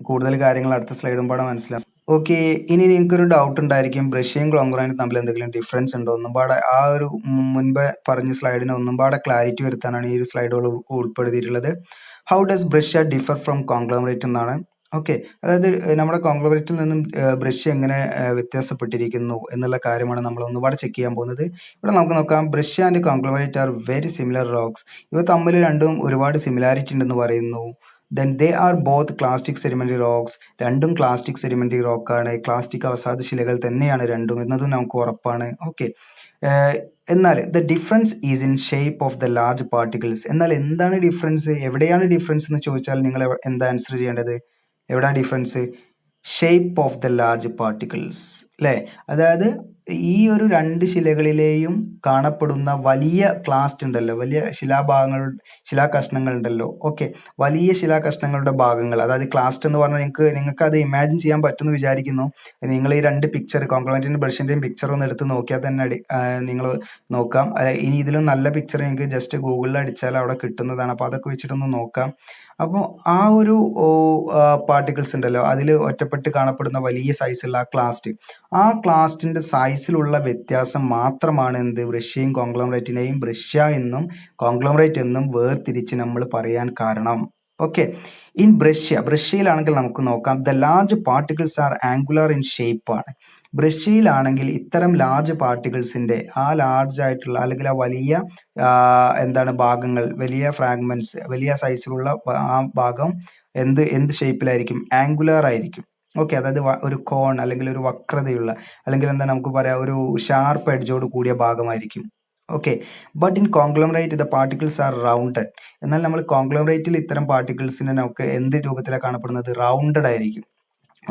കൂടുതൽ കാര്യങ്ങൾ അടുത്ത സ്ലൈഡും പാടെ മനസ്സിലാക്കാം. ഓക്കെ, ഇനി നിങ്ങൾക്കൊരു ഡൗട്ട് ഉണ്ടായിരിക്കും, ബ്രഷ്യയും കോൺഗ്ലോമറേറ്റും തമ്മിൽ എന്തെങ്കിലും ഡിഫറൻസ് ഉണ്ടോ? ഒന്നും പാടെ ആ ഒരു മുൻപ് പറഞ്ഞ സ്ലൈഡിന് ഒന്നും പാടെ ക്ലാരിറ്റി വരുത്താനാണ് ഈ ഒരു സ്ലൈഡുകൾ ഉൾപ്പെടുത്തിയിട്ടുള്ളത്. How does breccia differ from conglomerate എന്നാണ്. ഓക്കെ, അതായത് നമ്മുടെ കോൺഗ്ലോമറേറ്റിൽ നിന്നും ബ്രഷ്യ എങ്ങനെ വ്യത്യാസപ്പെട്ടിരിക്കുന്നു എന്നുള്ള കാര്യമാണ് നമ്മൾ ഒന്നുപാടെ ചെക്ക് ചെയ്യാൻ പോകുന്നത്. ഇവിടെ നമുക്ക് നോക്കാം, breccia and conglomerate are very similar rocks. ഇവ തമ്മിൽ രണ്ടും ഒരുപാട് സിമിലാരിറ്റി ഉണ്ടെന്ന് പറയുന്നു. Then they are both clastic sedimentary rocks. രണ്ടും ക്ലാസ്റ്റിക് സെഡിമെന്ററി റോക്കാണ്, ക്ലാസ്റ്റിക് അവസാദ ശിലകൾ തന്നെയാണ് രണ്ടും എന്നതും നമുക്ക് ഉറപ്പാണ്. ഓക്കെ, എന്നാൽ the difference is in shape of the large particles. എന്നാൽ എന്താണ് ഡിഫറൻസ്, എവിടെയാണ് ഡിഫറൻസ് എന്ന് ചോദിച്ചാൽ നിങ്ങൾ എന്താ ആൻസർ ചെയ്യേണ്ടത്? എവിടെയാണ് difference? Shape of the large particles അല്ലേ. അതായത് ഈ ഒരു രണ്ട് ശിലകളിലെയും കാണപ്പെടുന്ന വലിയ ക്ലാസ്റ്റ് ഉണ്ടല്ലോ, വലിയ ശിലാകഷ്ണങ്ങൾ ഉണ്ടല്ലോ. ഓക്കെ, വലിയ ശിലാകഷ്ണങ്ങളുടെ ഭാഗങ്ങൾ, അതായത് ക്ലാസ്റ്റ് എന്ന് പറഞ്ഞാൽ നിങ്ങൾക്ക് അത് ഇമാജിൻ ചെയ്യാൻ പറ്റുമെന്ന് വിചാരിക്കുന്നു. നിങ്ങൾ ഈ രണ്ട് പിക്ചർ, കോൺഗ്ലോമറേറ്റിന്റെയും ബ്രഷിന്റെയും പിക്ചർ ഒന്ന് എടുത്ത് നോക്കിയാൽ തന്നെ നിങ്ങൾ നോക്കാം. ഇനി ഇതിലും നല്ല പിക്ചർ നിങ്ങൾക്ക് ജസ്റ്റ് ഗൂഗിളിൽ അടിച്ചാൽ അവിടെ കിട്ടുന്നതാണ്. അപ്പോൾ അതൊക്കെ വെച്ചിട്ടൊന്ന് നോക്കാം. അപ്പോൾ ആ ഒരു പാർട്ടിക്കിൾസ് ഉണ്ടല്ലോ, അതിൽ ഒറ്റപ്പെട്ട് കാണപ്പെടുന്ന വലിയ സൈസുള്ള ആ ക്ലാസ്റ്റിന്റെ സൈസിലുള്ള വ്യത്യാസം മാത്രമാണ് എന്ത് ബ്രഷ്യയും കോൺഗ്ലോമറേറ്റിനെയും ബ്രഷ്യ എന്നും കോൺഗ്ലോമറേറ്റ് എന്നും വേർതിരിച്ച് നമ്മൾ പറയാൻ കാരണം. ഓക്കെ, ഇൻ ബ്രഷ്യയിലാണെങ്കിൽ നമുക്ക് നോക്കാം, the large particles R angular in shape ആണ്. ബ്രഷ്യയിലാണെങ്കിൽ ഇത്തരം ലാർജ് പാർട്ടിക്കിൾസിന്റെ ആ ലാർജ് ആയിട്ടുള്ള അല്ലെങ്കിൽ ആ വലിയ എന്താണ് ഭാഗങ്ങൾ, വലിയ ഫ്രാഗ്മെന്റ്സ്, വലിയ സൈസിലുള്ള ആ ഭാഗം എന്ത് ഷേപ്പിലായിരിക്കും? ആംഗുലാർ ആയിരിക്കും. ഓക്കെ, അതായത് ഒരു കോൺ അല്ലെങ്കിൽ ഒരു വക്രതയുള്ള, അല്ലെങ്കിൽ എന്താ നമുക്ക് പറയാം, ഒരു ഷാർപ്പ് എഡ്ജോട് കൂടിയ ഭാഗമായിരിക്കും. Okay, but in conglomerate the particles are rounded. എന്നാൽ നമ്മൾ കോൺഗ്ലോമറേറ്റിൽ ഇത്തരം പാർട്ടിക്കിൾസിനെ നമുക്ക് എന്ത് രൂപത്തിലാണ് കാണപ്പെടുന്നത്? റൗണ്ടഡ് ആയിരിക്കും.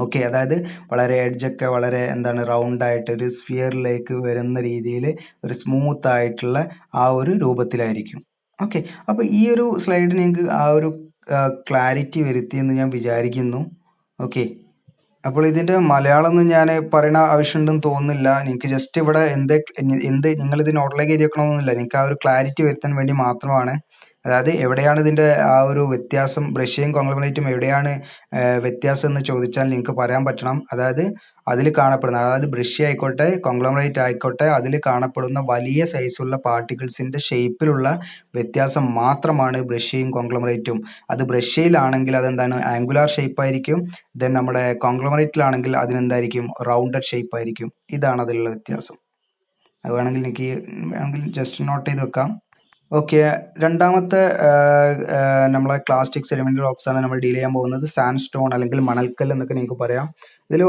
ഓക്കെ, അതായത് വളരെ എഡ്ജൊക്കെ വളരെ എന്താണ് റൗണ്ട് ആയിട്ട് ഒരു സ്ഫിയറിലേക്ക് വരുന്ന രീതിയിൽ ഒരു സ്മൂത്ത് ആയിട്ടുള്ള ആ ഒരു രൂപത്തിലായിരിക്കും. ഓക്കെ, അപ്പൊ ഈ ഒരു സ്ലൈഡ് നിങ്ങൾക്ക് ആ ഒരു ക്ലാരിറ്റി വരുത്തി എന്ന് ഞാൻ വിചാരിക്കുന്നു. ഓക്കെ, അപ്പോൾ ഇതിന്റെ മലയാളം ഒന്നും ഞാൻ പറയണ ആവശ്യമുണ്ടെന്ന് തോന്നുന്നില്ല. നിങ്ങൾക്ക് ജസ്റ്റ് ഇവിടെ എന്ത് നിങ്ങൾ ഇത് നോട്ടിലേക്ക് എഴുതി വെക്കണമെന്നൊന്നുമില്ല, നിങ്ങൾക്ക് ആ ഒരു ക്ലാരിറ്റി വരുത്താൻ വേണ്ടി മാത്രമാണ്. അതായത് എവിടെയാണ് ഇതിൻ്റെ ആ ഒരു വ്യത്യാസം, ബ്രഷ്യയും കോൺഗ്ലോമറേറ്റും എവിടെയാണ് വ്യത്യാസം എന്ന് ചോദിച്ചാൽ നിങ്ങൾക്ക് പറയാൻ പറ്റണം. അതായത് അതിൽ കാണപ്പെടുന്ന, അതായത് ബ്രഷ്യ ആയിക്കോട്ടെ കോൺഗ്ലോമറേറ്റ് ആയിക്കോട്ടെ, അതിൽ കാണപ്പെടുന്ന വലിയ സൈസുള്ള പാർട്ടിക്കിൾസിൻ്റെ ഷേപ്പിലുള്ള വ്യത്യാസം മാത്രമാണ് ബ്രഷ്യയും കോൺഗ്ലോമറേറ്റും. അത് ബ്രഷ്യയിലാണെങ്കിൽ അതെന്താണ് ആംഗുലാർ ഷേപ്പ് ആയിരിക്കും. ദെൻ നമ്മുടെ കോൺഗ്ലോമറേറ്റിലാണെങ്കിൽ അതിനെന്തായിരിക്കും റൗണ്ടഡ് ഷേപ്പ് ആയിരിക്കും. ഇതാണ് അതിലുള്ള വ്യത്യാസം. അത് വേണമെങ്കിൽ ജസ്റ്റ് നോട്ട് ചെയ്ത് വെക്കാം. ഓക്കെ, രണ്ടാമത്തെ നമ്മളെ ക്ലാസ്റ്റിക് സെഡിമെന്ററി റോക്സ് ആണ് നമ്മൾ ഡീൽ ചെയ്യാൻ പോകുന്നത്. സാൻഡ് സ്റ്റോൺ അല്ലെങ്കിൽ മണൽക്കല്ല് എന്നൊക്കെ നിങ്ങൾക്ക് പറയാം. ഇതിൽ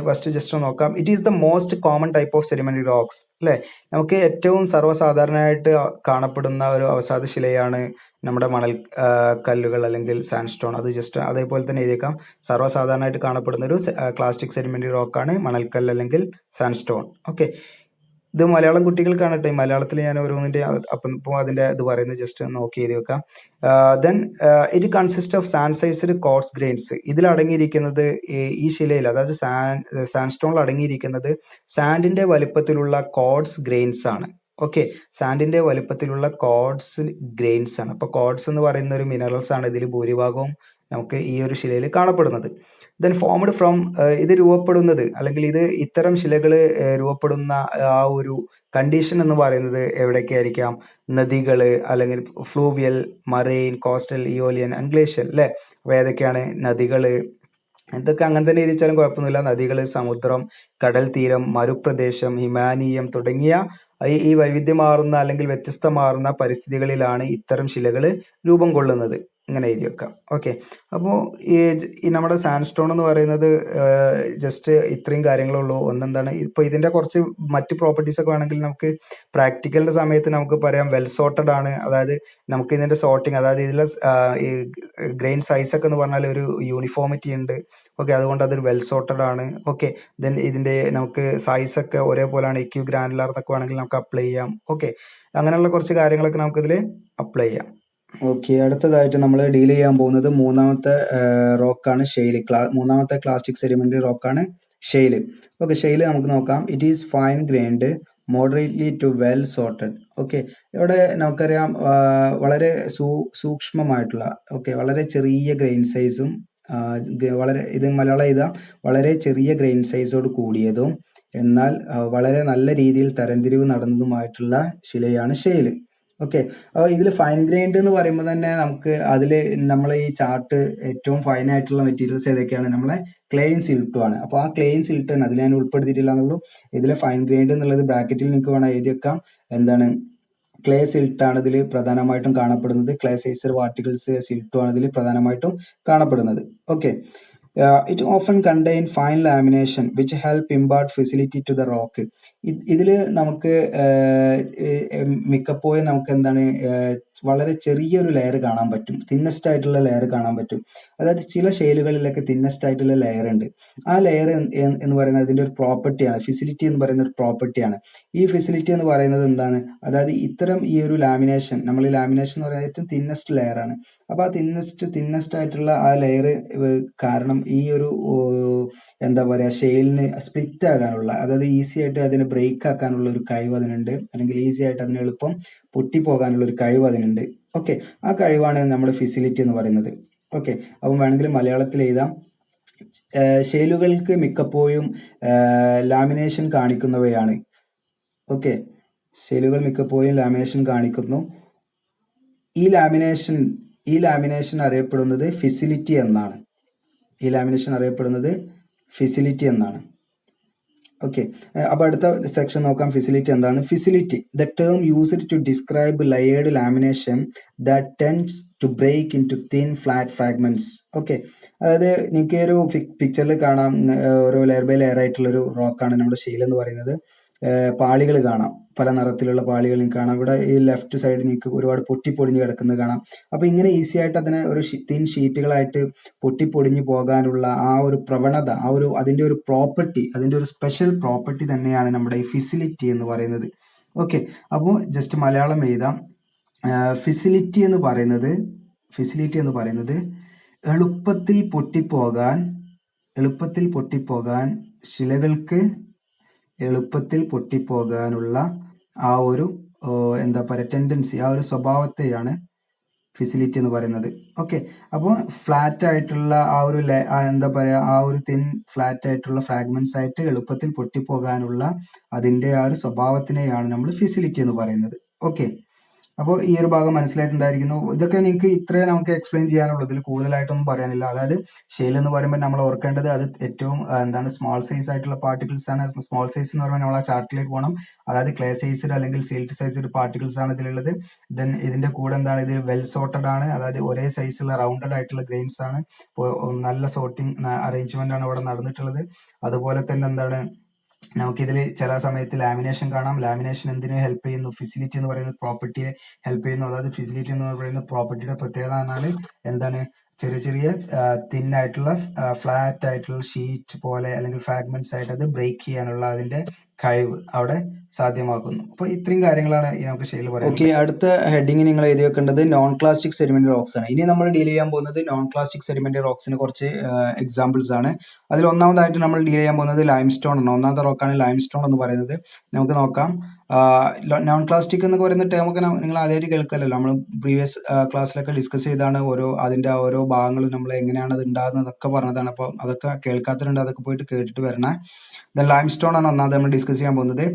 ഫസ്റ്റ് ജസ്റ്റ് നോക്കാം. It is the most common type of sedimentary rocks അല്ലേ. നമുക്ക് ഏറ്റവും സർവ്വസാധാരണമായിട്ട് കാണപ്പെടുന്ന ഒരു അവസാദ ശിലയാണ് നമ്മുടെ കല്ലുകൾ അല്ലെങ്കിൽ സാൻഡ് സ്റ്റോൺ. അത് ജസ്റ്റ് അതേപോലെ തന്നെ എഴുതിയേക്കാം. സർവ്വസാധാരണമായിട്ട് കാണപ്പെടുന്ന ഒരു ക്ലാസ്റ്റിക് സെഡിമെന്ററി റോക്കാണ് മണൽക്കല്ല് അല്ലെങ്കിൽ സാൻഡ് സ്റ്റോൺ. ഓക്കെ, ഇത് മലയാളം കുട്ടികൾക്കാണ് കേട്ടോ. മലയാളത്തിൽ ഞാൻ ഓരോന്നിൻ്റെ അപ്പം ഇപ്പോൾ അതിൻ്റെ ഇത് പറയുന്നത് ജസ്റ്റ് നോക്കി എഴുതി വെക്കാം. Then it consist of sand sized courts grains. ഇതിൽ അടങ്ങിയിരിക്കുന്നത് ഈ ശിലയിൽ, അതായത് സാൻഡ് സ്റ്റോണിൽ അടങ്ങിയിരിക്കുന്നത് സാൻഡിന്റെ വലിപ്പത്തിലുള്ള കോർട്സ് ഗ്രെയിൻസ് ആണ്. ഓക്കെ, സാൻഡിന്റെ വലിപ്പത്തിലുള്ള കോർട്സ് ഗ്രെയിൻസ് ആണ്. അപ്പോൾ കോർട്സ് എന്ന് പറയുന്ന ഒരു മിനറൽസ് ആണ് ഇതിൽ ഭൂരിഭാഗവും നമുക്ക് ഈ ഒരു ശിലയിൽ കാണപ്പെടുന്നത്. ദെൻ ഫോംഡ് ഫ്രം, ഇത് രൂപപ്പെടുന്നത് അല്ലെങ്കിൽ ഇത്തരം ശിലകൾ രൂപപ്പെടുന്ന ആ ഒരു കണ്ടീഷൻ എന്ന് പറയുന്നത് എവിടെയൊക്കെ ആയിരിക്കാം? നദികൾ അല്ലെങ്കിൽ ഫ്ലൂവിയൽ, മറൈൻ, കോസ്റ്റൽ, ഇയോലിയൻ, ഗ്ലേഷ്യൽ അല്ലേ. അപ്പോൾ ഏതൊക്കെയാണ് നദികൾ? എന്തൊക്കെ അങ്ങനെ തന്നെ എഴുതിച്ചാലും കുഴപ്പമൊന്നുമില്ല. നദികൾ, സമുദ്രം, കടൽ തീരം, മരുപ്രദേശം, ഹിമാനീയം തുടങ്ങിയ ഈ വൈവിധ്യമാർന്ന അല്ലെങ്കിൽ വ്യത്യസ്തമാർന്ന പരിസ്ഥിതികളിലാണ് ഇത്തരം ശിലകൾ രൂപം കൊള്ളുന്നത്. ഇങ്ങനെ എഴുതി വെക്കാം. ഓക്കെ, അപ്പോൾ ഈ നമ്മുടെ സാൻഡ് സ്റ്റോൺ എന്ന് പറയുന്നത് ജസ്റ്റ് ഇത്രയും കാര്യങ്ങളുള്ളൂ. ഒന്നെന്താണ്, ഇപ്പോൾ ഇതിൻ്റെ കുറച്ച് മറ്റ് പ്രോപ്പർട്ടീസ് ഒക്കെ വേണമെങ്കിൽ നമുക്ക് പ്രാക്ടിക്കലിൻ്റെ സമയത്ത് നമുക്ക് പറയാം. വെൽ സോർട്ടഡ് ആണ്. അതായത് നമുക്ക് ഇതിൻ്റെ സോർട്ടിങ്, അതായത് ഇതിലെ ഈ ഗ്രെയിൻ സൈസ് ഒക്കെ എന്ന് പറഞ്ഞാൽ ഒരു യൂണിഫോമിറ്റി ഉണ്ട്. ഓക്കെ, അതുകൊണ്ട് അതൊരു വെൽ സോർട്ടഡ് ആണ്. ഓക്കെ, ദെൻ ഇതിൻ്റെ നമുക്ക് സൈസ് ഒക്കെ ഒരേപോലെയാണ്. ഇക്യു ഗ്രാനുലാർ എന്നൊക്കെ വേണമെങ്കിൽ നമുക്ക് അപ്ലൈ ചെയ്യാം. ഓക്കെ, അങ്ങനെയുള്ള കുറച്ച് കാര്യങ്ങളൊക്കെ നമുക്കിതിൽ അപ്ലൈ ചെയ്യാം. ഓക്കെ, അടുത്തതായിട്ട് നമ്മൾ ഡീൽ ചെയ്യാൻ പോകുന്നത് മൂന്നാമത്തെ റോക്കാണ് ഷെയ്ല്. മൂന്നാമത്തെ ക്ലാസ്റ്റിക് സെഡിമെന്ററി റോക്കാണ് ഷെയ്ല്. ഓക്കെ, ഷെയ്ല് നമുക്ക് നോക്കാം. It is fine grained moderately to well sorted. Okay, ഇവിടെ നമുക്കറിയാം വളരെ സൂക്ഷ്മമായിട്ടുള്ള, ഓക്കെ, വളരെ ചെറിയ ഗ്രെയിൻ സൈസും ഇത് മലയാളം എഴുതാം, വളരെ ചെറിയ ഗ്രെയിൻ സൈസോട് കൂടിയതും എന്നാൽ വളരെ നല്ല രീതിയിൽ തരംതിരിവ് നടന്നതുമായിട്ടുള്ള ശിലയാണ് ഷെയ്ല്. ഓക്കെ, അപ്പോൾ ഇതിൽ ഫൈൻ ഗ്രൈൻഡ് എന്ന് പറയുമ്പോൾ തന്നെ നമുക്ക് അതിൽ നമ്മൾ ഈ ചാർട്ട് ഏറ്റവും ഫൈൻ ആയിട്ടുള്ള മെറ്റീരിയൽസ് ഏതൊക്കെയാണ്? നമ്മളെ ക്ലേയും സിൽട്ടും ആണ്. അപ്പോൾ ആ ക്ലേയും സിൽട്ടും അതിൽ ഞാൻ ഉൾപ്പെടുത്തിയിട്ടില്ല എന്നുള്ളൂ. ഇതിലെ ഫൈൻ ഗ്രൈൻഡ് എന്നുള്ളത് ബ്രാക്കറ്റിൽ നിങ്ങൾക്ക് വേണം എഴുതി വെക്കാം. എന്താണ്? ക്ലേ സിൽട്ടാണ് ഇതിൽ പ്രധാനമായിട്ടും കാണപ്പെടുന്നത്. ക്ലേ സൈസർ പാർട്ടിക്കിൾസ് സിൽട്ടും ആണ് ഇതിൽ പ്രധാനമായിട്ടും കാണപ്പെടുന്നത്. Okay, it often contain fine lamination which help impart fissility to the rock. ഇതിൽ നമുക്ക് മിക്കപ്പോഴും നമുക്ക് എന്താണ് വളരെ ചെറിയൊരു ലെയർ കാണാൻ പറ്റും, തിന്നസ്റ്റ് ആയിട്ടുള്ള ലെയർ കാണാൻ പറ്റും. അതായത് ചില ഷെയിലുകളിലൊക്കെ തിന്നസ്റ്റ് ആയിട്ടുള്ള ലെയർ ഉണ്ട്. ആ ലെയർ എന്ന് പറയുന്നത് അതിൻ്റെ ഒരു പ്രോപ്പർട്ടിയാണ്. ഫെസിലിറ്റി എന്ന് പറയുന്ന ഒരു പ്രോപ്പർട്ടിയാണ്. ഈ ഫെസിലിറ്റി എന്ന് പറയുന്നത് എന്താണ്? അതായത് ഇത്തരം ഈ ഒരു ലാമിനേഷൻ, നമ്മൾ ഈ ലാമിനേഷൻ എന്ന് പറയുന്നത് ഏറ്റവും തിന്നസ്റ്റ് ലെയർ ആണ്. അപ്പോൾ ആ തിന്നസ്റ്റ് ആയിട്ടുള്ള ആ ലെയർ കാരണം ഈ ഒരു എന്താ പറയുക, ഷെയിലിന് സ്പ്ലിറ്റ് ആകാനുള്ള, അതായത് ഈസി ആയിട്ട് അതിനെ ബ്രേക്ക് ആക്കാനുള്ള ഒരു കഴിവ് അതിനുണ്ട്, അല്ലെങ്കിൽ ഈസി ആയിട്ട് അതിന് എളുപ്പം പൊട്ടിപ്പോകാനുള്ള ഒരു കഴിവ് അതിനുണ്ട്. ഓക്കെ, ആ കഴിവാണ് നമ്മുടെ ഫെസിലിറ്റി എന്ന് പറയുന്നത്. ഓക്കെ, അപ്പം വേണമെങ്കിൽ മലയാളത്തിൽ എഴുതാം. ഷെയിലുകൾക്ക് മിക്കപ്പോഴും ലാമിനേഷൻ കാണിക്കുന്നവയാണ്. ഓക്കെ, ഷെയിലുകൾ മിക്കപ്പോഴും ലാമിനേഷൻ കാണിക്കുന്നു. ഈ ലാമിനേഷൻ അറിയപ്പെടുന്നത് ഫെസിലിറ്റി എന്നാണ്. ഈ ലാമിനേഷൻ അറിയപ്പെടുന്നത് ഫെസിലിറ്റി എന്നാണ്. ഓക്കെ, അപ്പോൾ അടുത്ത സെക്ഷൻ നോക്കാം. ഫെസിലിറ്റി എന്താണ്? Fissility, the term used to describe layered lamination that tends to break into thin flat fragments. Okay, അതായത് നിങ്ങൾക്ക് ഒരു പിക്ചറിൽ കാണാം, ഓരോ ലെയർ ബൈ ലെയർ ആയിട്ടുള്ളൊരു റോക്കാണ് നമ്മുടെ ഷെയിൽ എന്ന് പറയുന്നത്. പാളികൾ കാണാം, പല നിറത്തിലുള്ള പാളികൾ നിങ്ങൾക്ക് കാണാം. ഇവിടെ ഈ ലെഫ്റ്റ് സൈഡ് നിങ്ങൾക്ക് ഒരുപാട് പൊട്ടിപ്പൊടിഞ്ഞ് കിടക്കുന്നത് കാണാം. അപ്പോൾ ഇങ്ങനെ ഈസി ആയിട്ട് അതിനെ ഒരു തിൻ ഷീറ്റുകളായിട്ട് പൊട്ടിപ്പൊടിഞ്ഞു പോകാനുള്ള ആ ഒരു പ്രവണത, അതിൻ്റെ ഒരു പ്രോപ്പർട്ടി, അതിൻ്റെ ഒരു സ്പെഷ്യൽ പ്രോപ്പർട്ടി തന്നെയാണ് നമ്മുടെ ഈ ഫെസിലിറ്റി എന്ന് പറയുന്നത്. ഓക്കെ, അപ്പോൾ ജസ്റ്റ് മലയാളം എഴുതാം. ഫെസിലിറ്റി എന്ന് പറയുന്നത് എളുപ്പത്തിൽ പൊട്ടിപ്പോകാൻ ശിലകൾക്ക് എളുപ്പത്തിൽ പൊട്ടിപ്പോകാനുള്ള ആ ഒരു എന്താ പറയുക ടെൻഡൻസി, ആ ഒരു സ്വഭാവത്തെയാണ് ഫെസിലിറ്റി എന്ന് പറയുന്നത്. ഓക്കെ, അപ്പോൾ ഫ്ലാറ്റ് ആയിട്ടുള്ള ആ ഒരു എന്താ പറയുക, ആ ഒരു തിൻ ഫ്ലാറ്റ് ആയിട്ടുള്ള ഫ്രാഗ്മെന്റ്സ് ആയിട്ട് എളുപ്പത്തിൽ പൊട്ടിപ്പോകാനുള്ള അതിൻ്റെ ആ ഒരു സ്വഭാവത്തിനെയാണ് നമ്മൾ ഫെസിലിറ്റി എന്ന് പറയുന്നത്. ഓക്കെ, അപ്പോൾ ഈ ഒരു ഭാഗം മനസ്സിലായിട്ടുണ്ടായിരിക്കുന്നു. ഇതൊക്കെ നിങ്ങൾക്ക് ഇത്രേ നമുക്ക് എക്സ്പ്ലെയിൻ ചെയ്യാനുള്ളൂ, ഇതിൽ കൂടുതലായിട്ടൊന്നും പറയാനില്ല. അതായത് ഷെയിൽ എന്ന് പറയുമ്പോൾ നമ്മൾ ഓർക്കേണ്ടത് അത് ഏറ്റവും എന്താണ് സ്മോൾ സൈസ് ആയിട്ടുള്ള പാർട്ടിക്കിൾസ് ആണ്. സ്മോൾ സൈസ് എന്ന് പറയുമ്പോൾ നമ്മൾ ആ ചാർട്ടിലേക്ക് പോകണം. അതായത് ക്ലേ സൈസ്ഡ് അല്ലെങ്കിൽ സിൽട്ട് സൈസ്ഡ് പാർട്ടിക്കിൾസ് ആണ് ഇതിലുള്ളത്. ദെൻ ഇതിന്റെ കൂടെ എന്താണ്, ഇത് വെൽ സോർട്ടഡ് ആണ്, അതായത് ഒരേ സൈസുള്ള റൗണ്ടഡ് ആയിട്ടുള്ള ഗ്രെയിൻസ് ആണ്. ഇപ്പോൾ നല്ല സോർട്ടിങ് അറേഞ്ച്മെന്റ് ആണ് ഇവിടെ നടന്നിട്ടുള്ളത്. അതുപോലെ തന്നെ എന്താണ്, നമുക്കിതിൽ ചില സമയത്ത് ലാമിനേഷൻ കാണാം. ലാമിനേഷൻ എന്തിനു ഹെൽപ്പ് ചെയ്യുന്നു, ഫെസിലിറ്റി എന്ന് പറയുന്ന പ്രോപ്പർട്ടിയെ ഹെൽപ്പ് ചെയ്യുന്നു. അതായത് ഫെസിലിറ്റി എന്ന് പറയുന്ന പ്രോപ്പർട്ടിയുടെ പ്രത്യേകത പറഞ്ഞാൽ എന്താണ്, ചെറിയ ചെറിയ തിൻ ആയിട്ടുള്ള ഫ്ലാറ്റ് ആയിട്ടുള്ള ഷീറ്റ് പോലെ അല്ലെങ്കിൽ ഫ്രാഗ്മെന്റ്സ് ആയിട്ട് അത് ബ്രേക്ക് ചെയ്യാനുള്ള അതിന്റെ കഴിവ് അവിടെ സാധ്യമാക്കുന്നു. അപ്പോൾ ഇത്രയും കാര്യങ്ങളാണ് നമുക്ക് ഷെയിൽ പറയാം. ഓക്കെ, അടുത്ത ഹെഡിങ് നിങ്ങൾ എഴുതി വെക്കേണ്ടത് നോൺ ക്ലാസ്റ്റിക് സെഡിമെന്ററി റോക്സ് ആണ്. ഇനി നമ്മൾ ഡീൽ ചെയ്യാൻ പോകുന്നത് നോൺ ക്ലാസ്റ്റിക് സെഡിമെന്ററി റോക്സിന് കുറച്ച് എക്സാമ്പിൾസ് ആണ്. അതിൽ ഒന്നാമതായിട്ട് നമ്മൾ ഡീൽ ചെയ്യാൻ പോകുന്നത് ലൈംസ്റ്റോൺ ആണ്. ഒന്നാമത്തെ റോക്കാണ് ലൈംസ്റ്റോൺ എന്ന് പറയുന്നത്. നമുക്ക് നോക്കാം. നോൺ ക്ലാസ്റ്റിക് എന്ന് പറയുന്ന ടേം ഒക്കെ നിങ്ങൾ ആദ്യമായിട്ട് കേൾക്കല്ലോ. നമ്മൾ പ്രീവിയസ് ക്ലാസ്സിലൊക്കെ ഡിസ്കസ് ചെയ്താണ് അതിന്റെ ഓരോ ഭാഗങ്ങളും നമ്മൾ എങ്ങനെയാണ് അത് ഉണ്ടാകുന്നത് എന്നൊക്കെ പറഞ്ഞതാണ്. അപ്പോൾ അതൊക്കെ കേൾക്കാത്തതുണ്ട്, അതൊക്കെ പോയിട്ട് കേട്ടിട്ട് വരണേ. ദെൻ ലൈംസ്റ്റോൺ ആണ് ഒന്നാമത് നമ്മൾ ഡിസ്കസ് ചെയ്യാൻ പോകുന്നത്.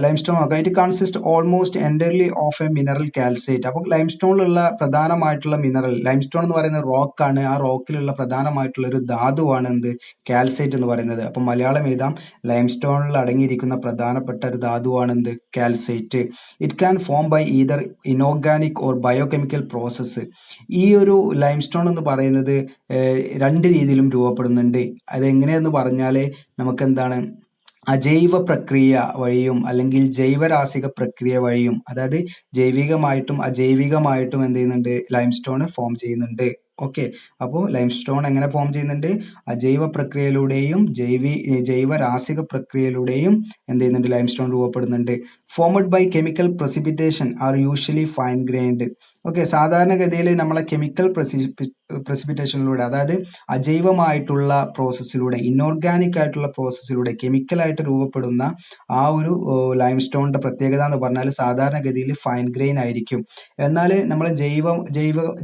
ലൈംസ്റ്റോൺ നോക്കാം. It consist almost entirely of A mineral calcite. അപ്പോൾ ലൈംസ്റ്റോണിലുള്ള പ്രധാനമായിട്ടുള്ള മിനറൽ, ലൈംസ്റ്റോൺ എന്ന് പറയുന്ന റോക്കാണ്. ആ റോക്കിലുള്ള പ്രധാനമായിട്ടുള്ള ഒരു ധാതുവാണ് എന്ത്, കാൽസൈറ്റ് എന്ന് പറയുന്നത്. അപ്പൊ മലയാളം എഴുതാം, ലൈംസ്റ്റോണിൽ അടങ്ങിയിരിക്കുന്ന പ്രധാനപ്പെട്ട ഒരു ധാതുവാണ് എന്ത്, calcite. It can form by either inorganic or biochemical process. ഈ ഒരു ലൈംസ്റ്റോൺ എന്ന് പറയുന്നത് രണ്ട് രീതിയിലും രൂപപ്പെടുന്നുണ്ട്. അതെങ്ങനെയെന്ന് പറഞ്ഞാൽ നമുക്ക് എന്താണ്, അജൈവ പ്രക്രിയ വഴിയും അല്ലെങ്കിൽ ജൈവരാസിക പ്രക്രിയ വഴിയും, അതായത് ജൈവികമായിട്ടും അജൈവികമായിട്ടും എന്ത് ചെയ്യുന്നുണ്ട്, ലൈംസ്റ്റോൺ ഫോം ചെയ്യുന്നുണ്ട്. ഓക്കെ, അപ്പോൾ ലൈംസ്റ്റോൺ എങ്ങനെ ഫോം ചെയ്യുന്നുണ്ട്, അജൈവ പ്രക്രിയയിലൂടെയും ജൈവരാസിക പ്രക്രിയയിലൂടെയും എന്ത് ചെയ്യുന്നുണ്ട്, ലൈംസ്റ്റോൺ രൂപപ്പെടുന്നുണ്ട്. Formed by chemical precipitation are usually fine grained. Okay, സാധാരണഗതിയിൽ നമ്മളെ കെമിക്കൽ പ്രസിപ്പിറ്റേഷനിലൂടെ, അതായത് അജൈവമായിട്ടുള്ള പ്രോസസ്സിലൂടെ, ഇനോർഗാനിക് ആയിട്ടുള്ള പ്രോസസ്സിലൂടെ കെമിക്കലായിട്ട് രൂപപ്പെടുന്ന ആ ഒരു ലൈംസ്റ്റോണിന്റെ പ്രത്യേകത എന്ന് പറഞ്ഞാൽ സാധാരണഗതിയിൽ ഫൈൻ ഗ്രെയിൻ ആയിരിക്കും. എന്നാൽ നമ്മൾ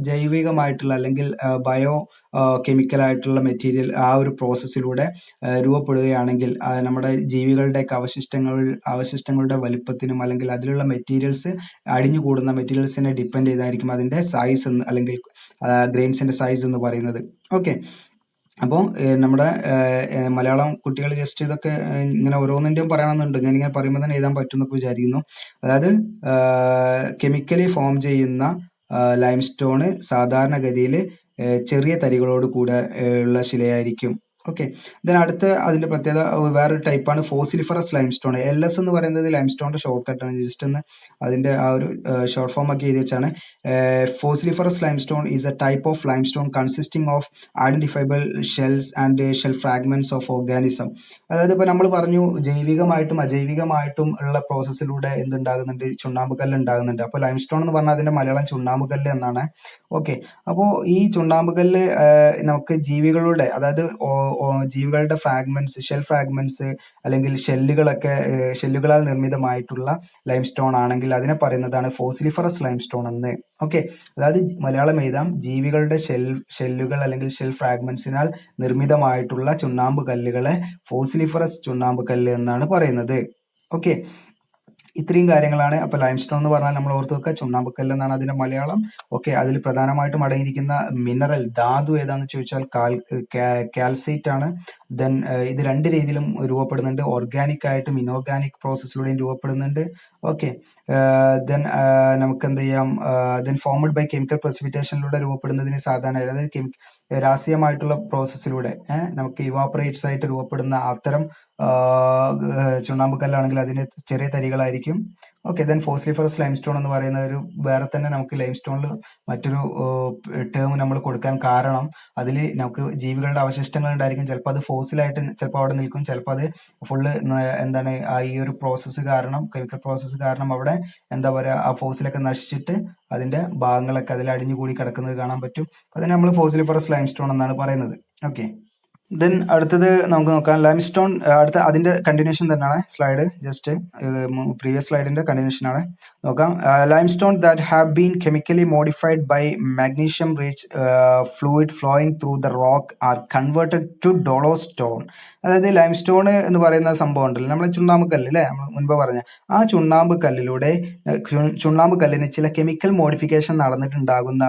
ജൈവികമായിട്ടുള്ള അല്ലെങ്കിൽ ബയോ കെമിക്കലായിട്ടുള്ള മെറ്റീരിയൽ ആ ഒരു പ്രോസസ്സിലൂടെ രൂപപ്പെടുകയാണെങ്കിൽ നമ്മുടെ ജീവികളുടെയൊക്കെ അവശിഷ്ടങ്ങളുടെ വലുപ്പത്തിനും അല്ലെങ്കിൽ അതിലുള്ള മെറ്റീരിയൽസ് അടിഞ്ഞുകൂടുന്ന മെറ്റീരിയൽസിനെ ഡിപ്പെൻഡ് ചെയ്തായിരിക്കും അതിന്റെ സൈസ് അല്ലെങ്കിൽ ഗ്രെയിൻസിന്റെ സൈസ് എന്ന് പറയുന്നത്. ഓക്കെ, അപ്പോൾ നമ്മുടെ മലയാളം കുട്ടികൾ ജസ്റ്റ് ഇതൊക്കെ ഇങ്ങനെ ഓരോന്നിൻ്റെയും പറയണമെന്നുണ്ട്. ഞാനിങ്ങനെ പറയുമ്പോൾ തന്നെ എഴുതാൻ പറ്റുമെന്നൊക്കെ വിചാരിക്കുന്നു. അതായത് കെമിക്കലി ഫോം ചെയ്യുന്ന ലൈംസ്റ്റോണ് സാധാരണഗതിയിൽ ചെറിയ തരികളോട് കൂടെ ഉള്ള ശിലയായിരിക്കും. ഓക്കെ, ദെൻ അടുത്ത അതിന്റെ പ്രത്യേകത വേറൊരു ടൈപ്പാണ് ഫോസിലിഫറസ് ലൈംസ്റ്റോൺ. LS എന്ന് പറയുന്നത് ലൈംസ്റ്റോണിന്റെ ഷോർട്ട് കട്ടാണ്. ജസ്റ്റ് ഒന്ന് അതിന്റെ ആ ഒരു ഷോർട്ട് ഫോം ഒക്കെ എഴുതി വെച്ചാണ്. Fossiliferous limestone is a type of limestone consisting of identifiable shells and shell fragments of organism. അതായത് ഇപ്പൊ നമ്മൾ പറഞ്ഞു ജൈവികമായിട്ടും അജൈവികമായിട്ടും ഉള്ള പ്രോസസ്സിലൂടെ എന്തുണ്ടാകുന്നുണ്ട്, ചുണ്ണാമ്പുകല്ല് ഉണ്ടാകുന്നുണ്ട്. അപ്പോൾ ലൈംസ്റ്റോൺ എന്ന് പറഞ്ഞാൽ അതിന്റെ മലയാളം ചുണ്ണാമ്പുകല്ല് എന്നാണ്. ഓക്കെ, അപ്പോൾ ഈ ചുണ്ണാമ്പുകല്ല് നമുക്ക് ജീവികളുടെ, അതായത് ജീവികളുടെ ഫ്രാഗ്മെന്റ്സ്, ഷെൽ ഫ്രാഗ്മെന്റ്സ് അല്ലെങ്കിൽ ഷെല്ലുകളാൽ നിർമ്മിതമായിട്ടുള്ള ലൈംസ്റ്റോൺ ആണെങ്കിൽ അതിനെ പറയുന്നതാണ് ഫോസിലിഫറസ് ലൈംസ്റ്റോൺ എന്ന്. ഓക്കെ, അതായത് മലയാളം എഴുതാം, ജീവികളുടെ ഷെല്ലുകൾ അല്ലെങ്കിൽ ഷെൽ ഫ്രാഗ്മെന്റ്സിനാൽ നിർമ്മിതമായിട്ടുള്ള ചുണ്ണാമ്പ് കല്ലുകളെ ഫോസിലിഫറസ് ചുണ്ണാമ്പ് കല്ല് എന്നാണ് പറയുന്നത്. ഓക്കെ, ഇത്രയും കാര്യങ്ങളാണ്. അപ്പൊ ലൈംസ്റ്റോൺ എന്ന് പറഞ്ഞാൽ നമ്മൾ ഓർത്ത് വെക്കുക, ചുണ്ണാമ്പുകല്ല് എന്നാണ് അതിന്റെ മലയാളം. ഓക്കെ, അതിൽ പ്രധാനമായിട്ടും അടങ്ങിയിരിക്കുന്ന മിനറൽ ധാതു ഏതാന്ന് ചോദിച്ചാൽ കാൽസൈറ്റ് ആണ്. ദെൻ ഇത് രണ്ട് രീതിയിലും രൂപപ്പെടുന്നുണ്ട്, ഓർഗാനിക് ആയിട്ടും ഇനോർഗാനിക് പ്രോസസ്സിലൂടെയും രൂപപ്പെടുന്നുണ്ട്. ഓക്കെ, ദെൻ നമുക്ക് എന്ത് ചെയ്യാം, ദെൻ ഫോമഡ് ബൈ കെമിക്കൽ പ്രസിപ്പിറ്റേഷനിലൂടെ രൂപപ്പെടുന്നതിന് സാധാരണ, അതായത് രാസീയമായിട്ടുള്ള പ്രോസസ്സിലൂടെ നമുക്ക് ഇവാപ്പറേറ്റ്സ് ആയിട്ട് രൂപപ്പെടുന്ന അത്തരം ചുണ്ണാമ്പുകല്ലാണെങ്കിൽ അതിന് ചെറിയ തരികളായിരിക്കും. ഓക്കെ, ദെൻ ഫോസിലിഫറസ് ലൈംസ്റ്റോൺ എന്ന് പറയുന്ന ഒരു വേറെ തന്നെ നമുക്ക് ലൈംസ്റ്റോണിൽ മറ്റൊരു ടേം നമ്മൾ കൊടുക്കാൻ കാരണം അതിൽ നമുക്ക് ജീവികളുടെ അവശിഷ്ടങ്ങൾ ഉണ്ടായിരിക്കും. ചിലപ്പോൾ അത് ഫോസിലായിട്ട് ചിലപ്പോൾ അവിടെ നിൽക്കും, ചിലപ്പോൾ അത് ഫുള്ള് എന്താണ് ഈ ഒരു പ്രോസസ്സ് കാരണം, കെമിക്കൽ പ്രോസസ്സ് കാരണം അവിടെ എന്താ പറയുക, ആ ഫോസിലൊക്കെ നശിച്ചിട്ട് അതിന്റെ ഭാഗങ്ങളൊക്കെ അതിൽ അടിഞ്ഞുകൂടി കിടക്കുന്നത് കാണാൻ പറ്റും. അതിന് നമ്മൾ ഫോസിലിഫറസ് ലൈംസ്റ്റോൺ എന്നാണ് പറയുന്നത്. ഓക്കെ, ദെൻ അടുത്തത് നമുക്ക് നോക്കാം ലൈംസ്റ്റോൺ. അടുത്ത അതിന്റെ കണ്ടിന്യൂഷൻ തന്നെയാണ് സ്ലൈഡ്, ജസ്റ്റ് പ്രീവിയസ് സ്ലൈഡിന്റെ കണ്ടിന്യൂഷൻ ആണ്. നോക്കാം. Limestone that have been chemically modified by magnesium rich fluid flowing through the rock are converted to dolostone. അതായത് ലൈംസ്റ്റോൺ എന്ന് പറയുന്ന സംഭവം ഉണ്ടല്ലോ, നമ്മളെ ചുണ്ണാമ്പ് കല്ല് അല്ലേ, നമ്മൾ മുൻപ് പറഞ്ഞ ആ ചുണ്ണാമ്പ് കല്ലിലൂടെ ചുണ്ണാമ്പ് കല്ലിന് ചില കെമിക്കൽ മോഡിഫിക്കേഷൻ നടന്നിട്ടുണ്ടാകുന്ന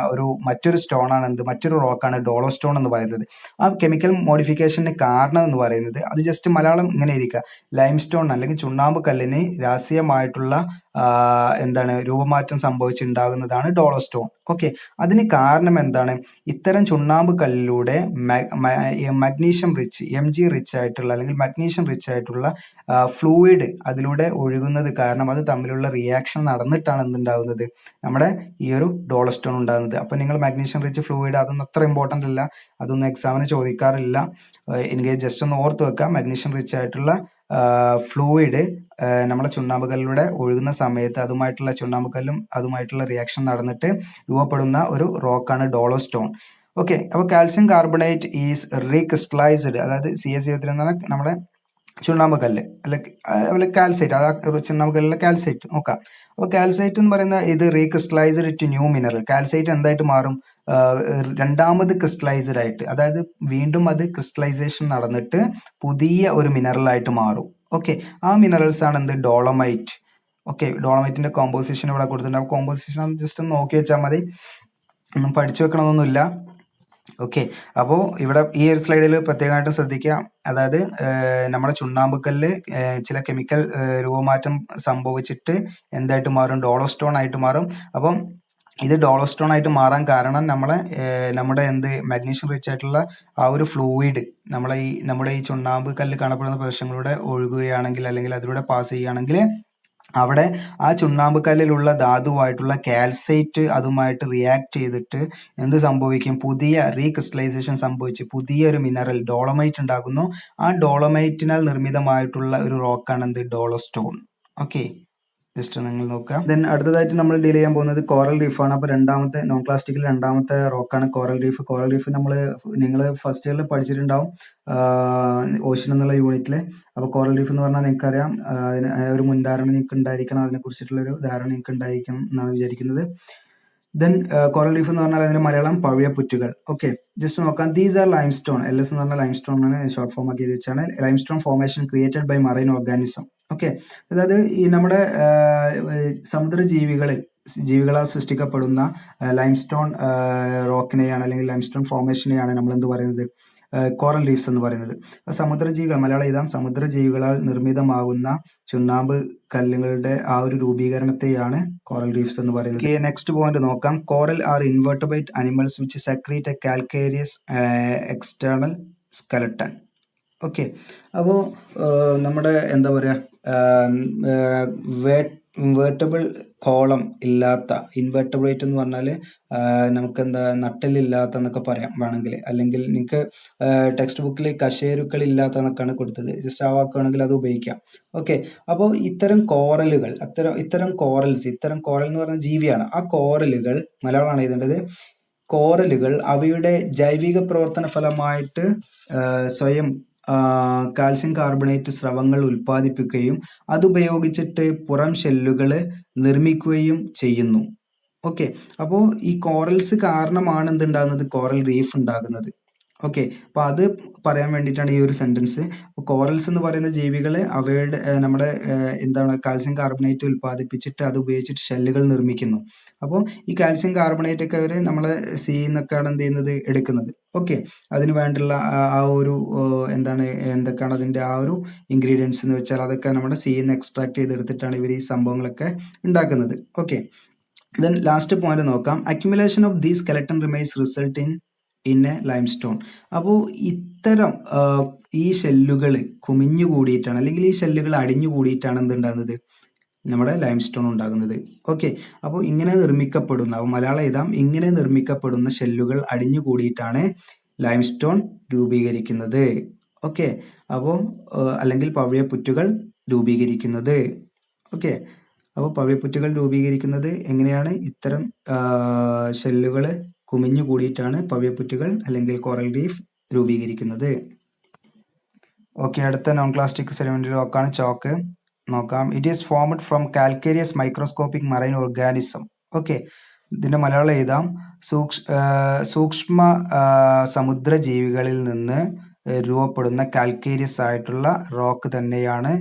മറ്റൊരു സ്റ്റോൺ ആണ് മറ്റൊരു റോക്കാണ് ഡോളോസ്റ്റോൺ എന്ന് പറയുന്നത്. ആ കെമിക്കൽ മോഡിഫിക്കേഷന് കാരണം എന്ന് പറയുന്നത്, അത് ജസ്റ്റ് മലയാളം ഇങ്ങനെ ഇരിക്കുക, ലൈംസ്റ്റോൺ അല്ലെങ്കിൽ ചുണ്ണാമ്പ് കല്ലിന് രാശീയമായിട്ടുള്ള രൂപമാറ്റം സംഭവിച്ചുണ്ടാകുന്നതാണ് ഡോളോസ്റ്റോൺ. ഓക്കെ, അതിന് കാരണം എന്താണ്? ഇത്തരം ചുണ്ണാമ്പ് കല്ലിലൂടെ മഗ്നീഷ്യം റിച്ച് Mg റിച്ച് ആയിട്ടുള്ള അല്ലെങ്കിൽ മഗ്നീഷ്യം റിച്ച് ആയിട്ടുള്ള ഫ്ലൂയിഡ് അതിലൂടെ ഒഴുകുന്നത് കാരണം അത് തമ്മിലുള്ള റിയാക്ഷൻ നടന്നിട്ടാണ് എന്തുണ്ടാകുന്നത്, നമ്മുടെ ഈ ഒരു ഡോളോസ്റ്റോൺ ഉണ്ടാകുന്നത്. അപ്പൊ നിങ്ങൾ മഗ്നീഷ്യം റിച്ച് ഫ്ലൂയിഡ് അതൊന്നും അത്ര ഇമ്പോർട്ടൻ്റ് അല്ല, അതൊന്നും എക്സാമിന് ചോദിക്കാറില്ല. എനിക്ക് ജസ്റ്റ് ഒന്ന് ഓർത്ത് വെക്കാം, മഗ്നീഷ്യം റിച്ച് ആയിട്ടുള്ള ഫ്ലൂയിഡ് നമ്മുടെ ചുണ്ണാമ്പുകല്ലിലൂടെ ഒഴുകുന്ന സമയത്ത് അതുമായിട്ടുള്ള റിയാക്ഷൻ നടന്നിട്ട് രൂപപ്പെടുന്ന ഒരു റോക്കാണ് ഡോളോസ്റ്റോൺ. ഓക്കെ, അപ്പോൾ കാൽസ്യം കാർബണേറ്റ് ഈസ് റീക്രിസ്റ്റലൈസ്ഡ്, അതായത് CaCO3 എന്ന് പറഞ്ഞാൽ നമ്മുടെ ചുണ്ണാമ്പ് കല്ല് അല്ലെ കാൽസൈറ്റ്, അതാ ചുണ്ണാമ്പ് കല്ലിലെ കാൽസൈറ്റ് നോക്കാം. അപ്പോൾ കാൽസൈറ്റ് എന്ന് പറയുന്ന ഇത് റീക്രിസ്റ്റലൈസ്ഡ് ടു ന്യൂ മിനറൽ. കാൽസൈറ്റ് എന്തായിട്ട് മാറും? രണ്ടാമത് ക്രിസ്റ്റലൈസ്ഡ് ആയിട്ട്, അതായത് വീണ്ടും അത് ക്രിസ്റ്റലൈസേഷൻ നടന്നിട്ട് പുതിയ ഒരു മിനറൽ ആയിട്ട് മാറും. ഓക്കെ, ആ മിനറൽസ് ആണ് ഡോളമൈറ്റ്. ഓക്കെ, ഡോളമൈറ്റിന്റെ കോമ്പോസിഷൻ ഇവിടെ കൊടുത്തിട്ടുണ്ട്. ആ കോമ്പോസിഷൻ ജസ്റ്റ് ഒന്ന് നോക്കി വെച്ചാൽ മതി, ഒന്നും പഠിച്ചു വെക്കണമെന്നൊന്നുമില്ല. ഓക്കെ, അപ്പോൾ ഇവിടെ ഈ ഒരു സ്ലൈഡിൽ പ്രത്യേകമായിട്ട് ശ്രദ്ധിക്കുക, അതായത് നമ്മുടെ ചുണ്ണാമ്പുകല്ല് ചില കെമിക്കൽ രൂപമാറ്റം സംഭവിച്ചിട്ട് എന്തായിട്ട് മാറും? ഡോളോസ്റ്റോൺ ആയിട്ട് മാറും. അപ്പം ഇത് ഡോളോസ്റ്റോൺ ആയിട്ട് മാറാൻ കാരണം നമ്മുടെ മാഗ്നീഷ്യം റിച്ച് ആയിട്ടുള്ള ആ ഒരു ഫ്ലൂയിഡ് നമ്മുടെ ഈ ചുണ്ണാമ്പ് കല്ല് കാണപ്പെടുന്ന പ്രദേശങ്ങളിലൂടെ ഒഴുകുകയാണെങ്കിൽ അല്ലെങ്കിൽ അതിലൂടെ പാസ് ചെയ്യുകയാണെങ്കിൽ അവിടെ ആ ചുണ്ണാമ്പ് കല്ലിലുള്ള ധാതുവായിട്ടുള്ള കാൽസൈറ്റ് അതുമായിട്ട് റിയാക്ട് ചെയ്തിട്ട് എന്ത് സംഭവിക്കും? പുതിയ റീക്രിസ്റ്റലൈസേഷൻ സംഭവിച്ച് പുതിയൊരു മിനറൽ ഡോളമൈറ്റ് ഉണ്ടാകുന്നു. ആ ഡോളമൈറ്റിനാൽ നിർമ്മിതമായിട്ടുള്ള ഒരു റോക്കാണ് ഡോളോസ്റ്റോൺ. ഓക്കെ, ജസ്റ്റ് നിങ്ങൾ നോക്കുക. ദെൻ അടുത്തതായിട്ട് നമ്മൾ ഡീൽ ചെയ്യാൻ പോകുന്നത് കോറൽ റീഫാണ്. അപ്പോൾ രണ്ടാമത്തെ നോൺ ക്ലാസിക്കൽ രണ്ടാമത്തെ റോക്കാണ് കോറൽ റീഫ്. കോറൽ റീഫ് നിങ്ങൾ ഫസ്റ്റ് ഇയറിൽ പഠിച്ചിട്ടുണ്ടാവും ഓഷൻ എന്നുള്ള യൂണിറ്റിൽ. അപ്പോൾ കോറൽ റീഫ് എന്ന് പറഞ്ഞാൽ നിങ്ങൾക്കറിയാം, അതിന് ഒരു മുൻധാരണ നിങ്ങൾക്ക് ഉണ്ടായിരിക്കണം, അതിനെ കുറിച്ചിട്ടുള്ളൊരു ധാരണ നിങ്ങൾക്ക് ഉണ്ടായിരിക്കണം എന്നാണ് വിചാരിക്കുന്നത്. ദെൻ കോറൽ റീഫ് എന്ന് പറഞ്ഞാൽ അതിന്റെ മലയാളം പവിഴപ്പുറ്റുകൾ. ഓക്കെ, ജസ്റ്റ് നോക്കാം. These are limestone. LS എന്ന് പറഞ്ഞാൽ ലൈംസ്റ്റോൺ ആണ്, ഷോർട്ട് ഫോം ആക്കി വെച്ചാണ് limestone formation created by marine organism. Okay, അതായത് ഈ നമ്മുടെ ജീവികളാൽ സൃഷ്ടിക്കപ്പെടുന്ന ലൈംസ്റ്റോൺ റോക്കിനെയാണ് അല്ലെങ്കിൽ ലൈംസ്റ്റോൺ ഫോർമേഷനെയാണ് നമ്മൾ എന്ത് പറയുന്നത്? കോറൽ റീഫ്സ് എന്ന് പറയുന്നത്. സമുദ്രജീവികൾ, മലയാളം എഴുതാം, സമുദ്രജീവികളാൽ നിർമ്മിതമാകുന്ന ചുണ്ണാമ്പ് കല്ലുകളുടെ ആ ഒരു രൂപീകരണത്തെയാണ് കോറൽ റീഫ്സ് എന്ന് പറയുന്നത്. നെക്സ്റ്റ് പോയിന്റ് നോക്കാം. Coral are invertebrate animals which secrete a calcareous external skeleton. Okay, അപ്പോൾ നമ്മുടെ എന്താ പറയുക, ഇൻവേർട്ടബിൾ കോളം ഇല്ലാത്ത, ഇൻവെർട്ടബ്രേറ്റ് എന്ന് പറഞ്ഞാൽ നമുക്ക് നട്ടലില്ലാത്ത എന്നൊക്കെ പറയാം വേണമെങ്കിൽ, അല്ലെങ്കിൽ നിങ്ങൾക്ക് ടെക്സ്റ്റ് ബുക്കിൽ കശേരുക്കൾ ഇല്ലാത്ത എന്നൊക്കെയാണ് കൊടുത്തത്, ജസ്റ്റ് ആ വാക്കുകയാണെങ്കിൽ അത് ഉപയോഗിക്കാം. ഓക്കെ, അപ്പോൾ ഇത്തരം കോറലുകൾ, ഇത്തരം കോറൽ എന്ന് പറയുന്ന ജീവിയാണ്. ആ കോറലുകൾ മലയാളമാണ് എഴുതേണ്ടത്. കോറലുകൾ അവയുടെ ജൈവിക പ്രവർത്തന ഫലമായിട്ട് സ്വയം കാൽസ്യം കാർബണേറ്റ് സ്രവങ്ങൾ ഉൽപ്പാദിപ്പിക്കുകയും അതുപയോഗിച്ചിട്ട് പുറം ഷെല്ലുകൾ നിർമ്മിക്കുകയും ചെയ്യുന്നു. ഓക്കെ, അപ്പോൾ ഈ കോറൽസ് കാരണമാണ് എന്തുണ്ടാകുന്നത്? കോറൽ റീഫ് ഉണ്ടാകുന്നത്. ഓക്കെ, അപ്പൊ അത് പറയാൻ വേണ്ടിയിട്ടാണ് ഈ ഒരു സെന്റൻസ്. കോറൽസ് എന്ന് പറയുന്ന ജീവികൾ അവയുടെ നമ്മുടെ കാൽസ്യം കാർബണേറ്റ് ഉൽപ്പാദിപ്പിച്ചിട്ട് അത് ഉപയോഗിച്ചിട്ട് ഷെല്ലുകൾ നിർമ്മിക്കുന്നു. അപ്പോൾ ഈ കാൽസ്യം കാർബണേറ്റ് ഒക്കെ അവർ നമ്മളെ സീന്നൊക്കെയാണ് എന്ത് ചെയ്യുന്നത്? എടുക്കുന്നത്. ഓക്കെ, അതിന് വേണ്ടിയുള്ള ആ ഒരു എന്തൊക്കെയാണ് അതിന്റെ ആ ഒരു ഇൻഗ്രീഡിയൻസ് എന്ന് വെച്ചാൽ അതൊക്കെ നമ്മുടെ സീന്ന് എക്സ്ട്രാക്ട് ചെയ്തെടുത്തിട്ടാണ് ഇവർ ഈ സംഭവങ്ങളൊക്കെ ഉണ്ടാക്കുന്നത്. ഓക്കെ, ദെൻ ലാസ്റ്റ് പോയിന്റ് നോക്കാം. Accumulation of these skeleton remains result in A limestone. അപ്പോൾ ഇത്തരം ഈ ഷെല്ലുകൾ കുമിഞ്ഞു കൂടിയിട്ടാണ് അല്ലെങ്കിൽ ഈ ഷെല്ലുകൾ അടിഞ്ഞു കൂടിയിട്ടാണ് എന്തുണ്ടാകുന്നത്? നമ്മുടെ ലൈംസ്റ്റോൺ ഉണ്ടാകുന്നത്. ഓക്കെ, അപ്പോൾ ഇങ്ങനെ നിർമ്മിക്കപ്പെടുന്ന, മലയാളം എഴുതാം, ഇങ്ങനെ നിർമ്മിക്കപ്പെടുന്ന ഷെല്ലുകൾ അടിഞ്ഞു കൂടിയിട്ടാണ് ലൈംസ്റ്റോൺ രൂപീകരിക്കുന്നത്. ഓക്കെ, അപ്പോൾ അല്ലെങ്കിൽ പവിഴപ്പുറ്റുകൾ രൂപീകരിക്കുന്നത്. ഓക്കെ, അപ്പോൾ പവിഴപ്പുറ്റുകൾ രൂപീകരിക്കുന്നത് എങ്ങനെയാണ്? ഇത്തരം ഷെല്ലുകൾ കുമിഞ്ഞു കൂടിയിട്ടാണ് പവിഴപ്പുറ്റുകൾ അല്ലെങ്കിൽ കോറൽ റീഫ് രൂപീകരിക്കുന്നത്. ഓക്കെ, അടുത്ത നോൺ ക്ലാസ്റ്റിക് സെഡിമെന്ററി റോക്കാണ് ചോക്ക്. നോക്കാം. It is formed from calcareous microscopic marine organism. Okay, ഇതിന്റെ മലയാളം എഴുതാം. സൂക്ഷ്മ സമുദ്രജീവികളിൽ നിന്ന് രൂപപ്പെടുന്ന കാൽക്കേരിയസ് ആയിട്ടുള്ള റോക്ക് തന്നെയാണ്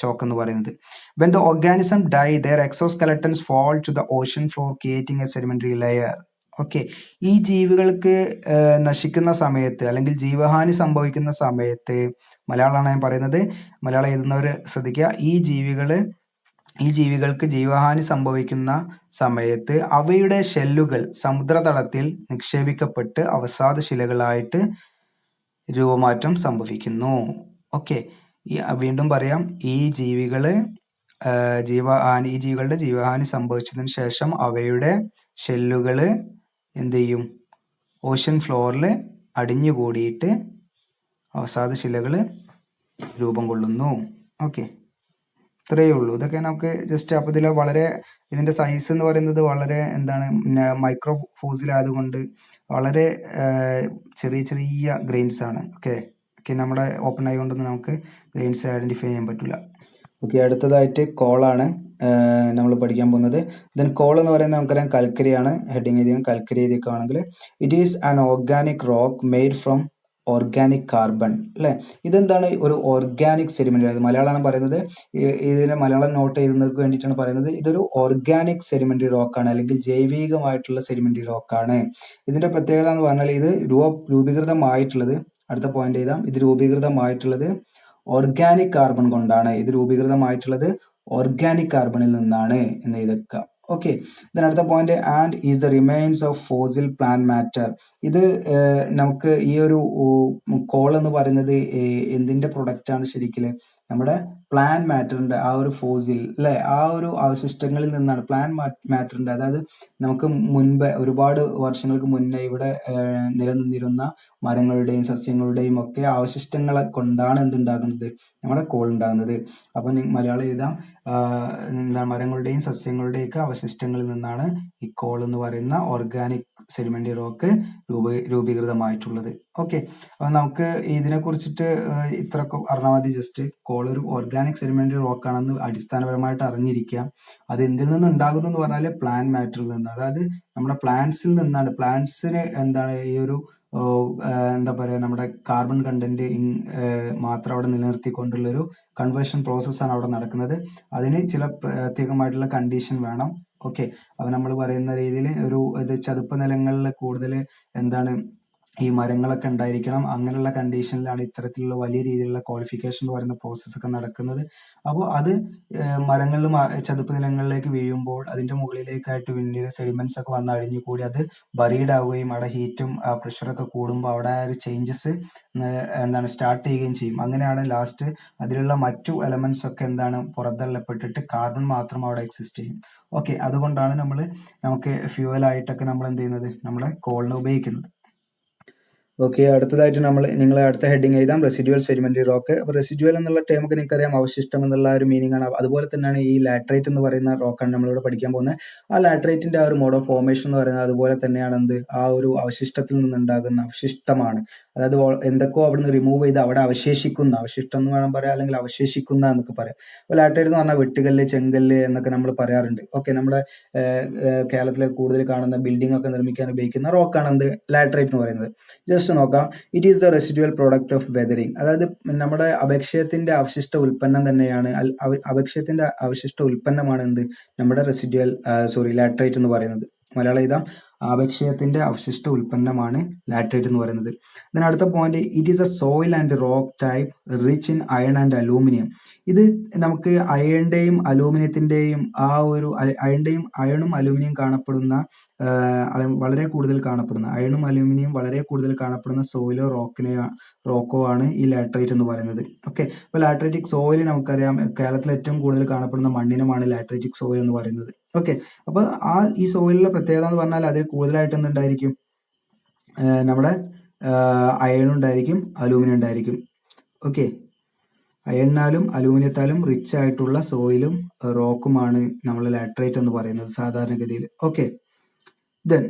ചോക്ക് എന്ന് പറയുന്നത്. When the organism die their exoskeletons fall to the ocean floor creating a sedimentary layer. Okay, ഈ ജീവികൾക്ക് നശിക്കുന്ന സമയത്ത് അല്ലെങ്കിൽ ജീവഹാനി സംഭവിക്കുന്ന സമയത്ത്, മലയാളമാണ് ഞാൻ പറയുന്നത്, മലയാളം എഴുതുന്നവർ ശ്രദ്ധിക്കുക, ഈ ജീവികൾക്ക് ജീവഹാനി സംഭവിക്കുന്ന സമയത്ത് അവയുടെ ഷെല്ലുകൾ സമുദ്രതടത്തിൽ നിക്ഷേപിക്കപ്പെട്ട് അവസാദശിലകളായിട്ട് രൂപമാറ്റം സംഭവിക്കുന്നു. ഓക്കെ, വീണ്ടും പറയാം, ഈ ജീവികളുടെ ജീവഹാനി സംഭവിച്ചതിന് ശേഷം അവയുടെ ഷെല്ലുകള് എന്ത് ചെയ്യും? ഓഷ്യൻ ഫ്ലോറിൽ അടിഞ്ഞുകൂടിയിട്ട് അവസാദശിലകൾ രൂപം കൊള്ളുന്നു. ഓക്കെ, ഇത്രയേ ഉള്ളൂ. ഇതൊക്കെ നമുക്ക് ജസ്റ്റ് അപ്പോൾ ഇതിന്റെ സൈസ് എന്ന് പറയുന്നത് വളരെ മൈക്രോ ഫോസിലായതുകൊണ്ട് വളരെ ചെറിയ ചെറിയ ഗ്രെയിൻസ് ആണ്. ഓക്കെ, നമ്മുടെ ഓപ്പൺ ആയതുകൊണ്ടൊന്നും നമുക്ക് ഗ്രെയിൻസ് ഐഡന്റിഫൈ ചെയ്യാൻ പറ്റില്ല. ഓക്കെ, അടുത്തതായിട്ട് കോളാണ് നമ്മൾ പഠിക്കാൻ പോകുന്നത്. ദെൻ കോൾ എന്ന് പറയുന്നത് നമുക്കറിയാം കൽക്കരിയാണ്. ഹെഡിങ് എഴുതിയാൽ കൽക്കരി എഴുതിയൊക്കെയാണെങ്കിൽ it is an organic rock made from organic carbon. അല്ലെ, ഇതെന്താണ്? ഒരു ഓർഗാനിക് സെഡിമെന്ററി. അത് മലയാളമാണ് പറയുന്നത്. ഇതിന് മലയാളം നോട്ട് ചെയ്യുന്നവർക്ക് വേണ്ടിയിട്ടാണ് പറയുന്നത്. ഇതൊരു ഓർഗാനിക് സെഡിമെന്ററി റോക്കാണ്, അല്ലെങ്കിൽ ജൈവികമായിട്ടുള്ള സെഡിമെന്ററി റോക്കാണ്. ഇതിന്റെ പ്രത്യേകത എന്ന് പറഞ്ഞാൽ ഇത് രൂപീകൃതമായിട്ടുള്ളത്, അടുത്ത പോയിന്റ് എഴുതാം, ഇത് രൂപീകൃതമായിട്ടുള്ളത് ഓർഗാനിക് കാർബൺ കൊണ്ടാണ്. ഓർഗാനിക് കാർബണിൽ നിന്നാണ് എന്ന് എഴുതുക. ഓക്കെ, then അടുത്ത point, and is the remains of fossil plant matter. ഇത് നമുക്ക് ഈ ഒരു കോൾ എന്ന് പറയുന്നത് എന്തിന്റെ പ്രൊഡക്റ്റ് ആണ്? ശരിക്കും നമ്മുടെ പ്ലാന്റ് മാറ്ററിന്റെ ആ ഒരു ഫോസിൽ, അല്ലെ, ആ ഒരു അവശിഷ്ടങ്ങളിൽ നിന്നാണ്. പ്ലാന്റ് മാറ്ററിന്റെ, അതായത് നമുക്ക് മുൻപ് ഒരുപാട് വർഷങ്ങൾക്ക് മുന്നേ ഇവിടെ നിലനിന്നിരുന്ന മരങ്ങളുടെയും സസ്യങ്ങളുടെയും ഒക്കെ അവശിഷ്ടങ്ങളെ കൊണ്ടാണ് എന്തുണ്ടാകുന്നത്? നമ്മുടെ കോൾ ഉണ്ടാകുന്നത്. അപ്പൊ മലയാളം എഴുതാം, മരങ്ങളുടെയും സസ്യങ്ങളുടെയും ഒക്കെ അവശിഷ്ടങ്ങളിൽ നിന്നാണ് ഈ കോൾ എന്ന് പറയുന്ന ഓർഗാനിക് സെഡിമെന്ററി റോക്ക് രൂപീകൃതമായിട്ടുള്ളത്. ഓക്കെ, അപ്പൊ നമുക്ക് ഇതിനെ കുറിച്ചിട്ട് ഇത്രയൊക്കെ അറിഞ്ഞാൽ മതി. ജസ്റ്റ് കോൾ ഒരു ഓർഗാനിക് സെഡിമെന്ററി റോക്ക് ആണെന്ന് അടിസ്ഥാനപരമായിട്ട് അറിഞ്ഞിരിക്കുക. അത് എന്തിൽ നിന്ന് ഉണ്ടാകുന്നു എന്ന് പറഞ്ഞാൽ പ്ലാന്റ് മാറ്ററിൽ നിന്ന്, അതായത് നമ്മുടെ പ്ലാന്റ്സിൽ നിന്നാണ്. പ്ലാന്റ്സിന് ഈ ഒരു നമ്മുടെ കാർബൺ കണ്ടന്റ് മാത്രം അവിടെ നിലനിർത്തിക്കൊണ്ടുള്ള ഒരു കൺവേർഷൻ പ്രോസസ്സാണ് അവിടെ നടക്കുന്നത്. അതിന് ചില പ്രത്യേകമായിട്ടുള്ള കണ്ടീഷൻ വേണം. ഓക്കെ, അപ്പൊ നമ്മൾ പറയുന്ന രീതിയിൽ ഇത് ചതുപ്പ് നിലങ്ങളിൽ കൂടുതൽ ഈ മരങ്ങളൊക്കെ ഉണ്ടായിരിക്കണം. അങ്ങനെയുള്ള കണ്ടീഷനിലാണ് ഇത്തരത്തിലുള്ള വലിയ രീതിയിലുള്ള ക്വാളിഫിക്കേഷൻ എന്ന് പറയുന്ന പ്രോസസ്സ് ഒക്കെ നടക്കുന്നത്. അപ്പോൾ അത് മരങ്ങളിലും ചതുപ്പ് നിലങ്ങളിലേക്ക് വീഴുമ്പോൾ അതിന്റെ മുകളിലേക്കായിട്ട് പിന്നീട് സെഡിമെന്റ്സ് ഒക്കെ വന്ന് അടിഞ്ഞുകൂടി അത് ബറീഡ് ആവുകയും അവിടെ ഹീറ്റും പ്രഷറൊക്കെ കൂടുമ്പോൾ അവിടെ ഒരു ചേഞ്ചസ് സ്റ്റാർട്ട് ചെയ്യുകയും ചെയ്യും. അങ്ങനെയാണ് ലാസ്റ്റ് അതിലുള്ള മറ്റു എലമെന്റ്സ് ഒക്കെ പുറന്തള്ളപ്പെട്ടിട്ട് കാർബൺ മാത്രം അവിടെ എക്സിസ്റ്റ് ചെയ്യും. ഓക്കെ, അതുകൊണ്ടാണ് നമുക്ക് ഫ്യൂവൽ ആയിട്ടൊക്കെ നമ്മൾ എന്ത് ചെയ്യുന്നത്? നമ്മളെ കോളിനെ ഉപയോഗിക്കുന്നത്. ഓക്കെ, അടുത്തതായിട്ട് നിങ്ങൾ അടുത്ത ഹെഡിങ് എഴുതാം, റെസിഡ്യുവൽ സെഡിമെന്ററി റോക്ക്. അപ്പോൾ റെസിഡ്യുവൽ എന്നുള്ള ടേം ഒക്കെ നിങ്ങൾക്കറിയാം, അവശിഷ്ടം എന്നുള്ള ഒരു മീനിങ് ആണ്. അതുപോലെ തന്നെയാണ് ഈ ലാട്രൈറ്റ് എന്ന് പറയുന്ന റോക്കാണ് നമ്മളിവിടെ പഠിക്കാൻ പോകുന്നത്. ആ ലാട്രൈറ്റിന്റെ ആ ഒരു മോഡ് ഓഫ് ഫോർമേഷൻ എന്ന് പറയുന്നത് അതുപോലെ തന്നെയാണ് ആ ഒരു അവശിഷ്ടത്തിൽ നിന്നുണ്ടാകുന്ന അവശിഷ്ടമാണ്. അതായത് എന്തൊക്കെയോ അവിടുന്ന് റിമൂവ് ചെയ്ത് അവിടെ അവശേഷിക്കുന്ന, അവശിഷ്ടം എന്ന് വേണം പറയാം, അല്ലെങ്കിൽ അവശേഷിക്കുന്ന എന്നൊക്കെ പറയാം. അപ്പോൾ ലാട്രൈറ്റ് എന്ന് പറഞ്ഞാൽ വെട്ടുകല്ല്, ചെങ്കല്ല് എന്നൊക്കെ നമ്മൾ പറയാറുണ്ട്. ഓക്കെ, നമ്മുടെ കേരളത്തിലെ കൂടുതൽ കാണുന്ന ബിൽഡിംഗ് ഒക്കെ നിർമ്മിക്കാൻ ഉപയോഗിക്കുന്ന റോക്കാണ് ലാട്രൈറ്റ് എന്ന് പറയുന്നത്. ജസ്റ്റ് നോക്കാം, it is the residual product of weathering. അതായത് നമ്മുടെ അപക്ഷയത്തിന്റെ അവശിഷ്ട ഉൽപ്പന്നം തന്നെയാണ്, അപക്ഷയത്തിന്റെ അവശിഷ്ട ഉൽപ്പന്നമാണ് നമ്മുടെ ലാട്രൈറ്റ് എന്ന് പറയുന്നത്. മലയാളം ഇതാ, അപക്ഷയത്തിന്റെ അവശിഷ്ട ഉൽപ്പന്നമാണ് ലാട്രൈറ്റ് എന്ന് പറയുന്നത്. then അടുത്ത point, it is A soil and rock type rich in iron and aluminium. ഇത് നമുക്ക് അയണിന്റെയും അലൂമിനിയത്തിന്റെയും അയണും അലൂമിനിയം കാണപ്പെടുന്ന വളരെ കൂടുതൽ കാണപ്പെടുന്ന അയണും അലൂമിനിയം വളരെ കൂടുതൽ കാണപ്പെടുന്ന സോയിലോ റോക്കോ ആണ് ഈ ലാട്രൈറ്റ് എന്ന് പറയുന്നത്. ഓക്കെ, അപ്പൊ ലാട്രൈറ്റിക് സോയിൽ നമുക്കറിയാം, കേരളത്തിൽ ഏറ്റവും കൂടുതൽ കാണപ്പെടുന്ന മണ്ണിനുമാണ് ലാട്രൈറ്റിക് സോയിൽ എന്ന് പറയുന്നത്. ഓക്കെ, അപ്പൊ ഈ സോയിലിലെ പ്രത്യേകത എന്ന് പറഞ്ഞാൽ അതിൽ കൂടുതലായിട്ട് എന്തുണ്ടായിരിക്കും? നമ്മുടെ അയൺ ഉണ്ടായിരിക്കും, അലൂമിനിയം ഉണ്ടായിരിക്കും. ഓക്കെ, അയണിനാലും അലൂമിനിയത്താലും റിച്ച് ആയിട്ടുള്ള സോയിലും റോക്കുമാണ് നമ്മൾ ലാട്രൈറ്റ് എന്ന് പറയുന്നത് സാധാരണഗതിയിൽ. ഓക്കെ, then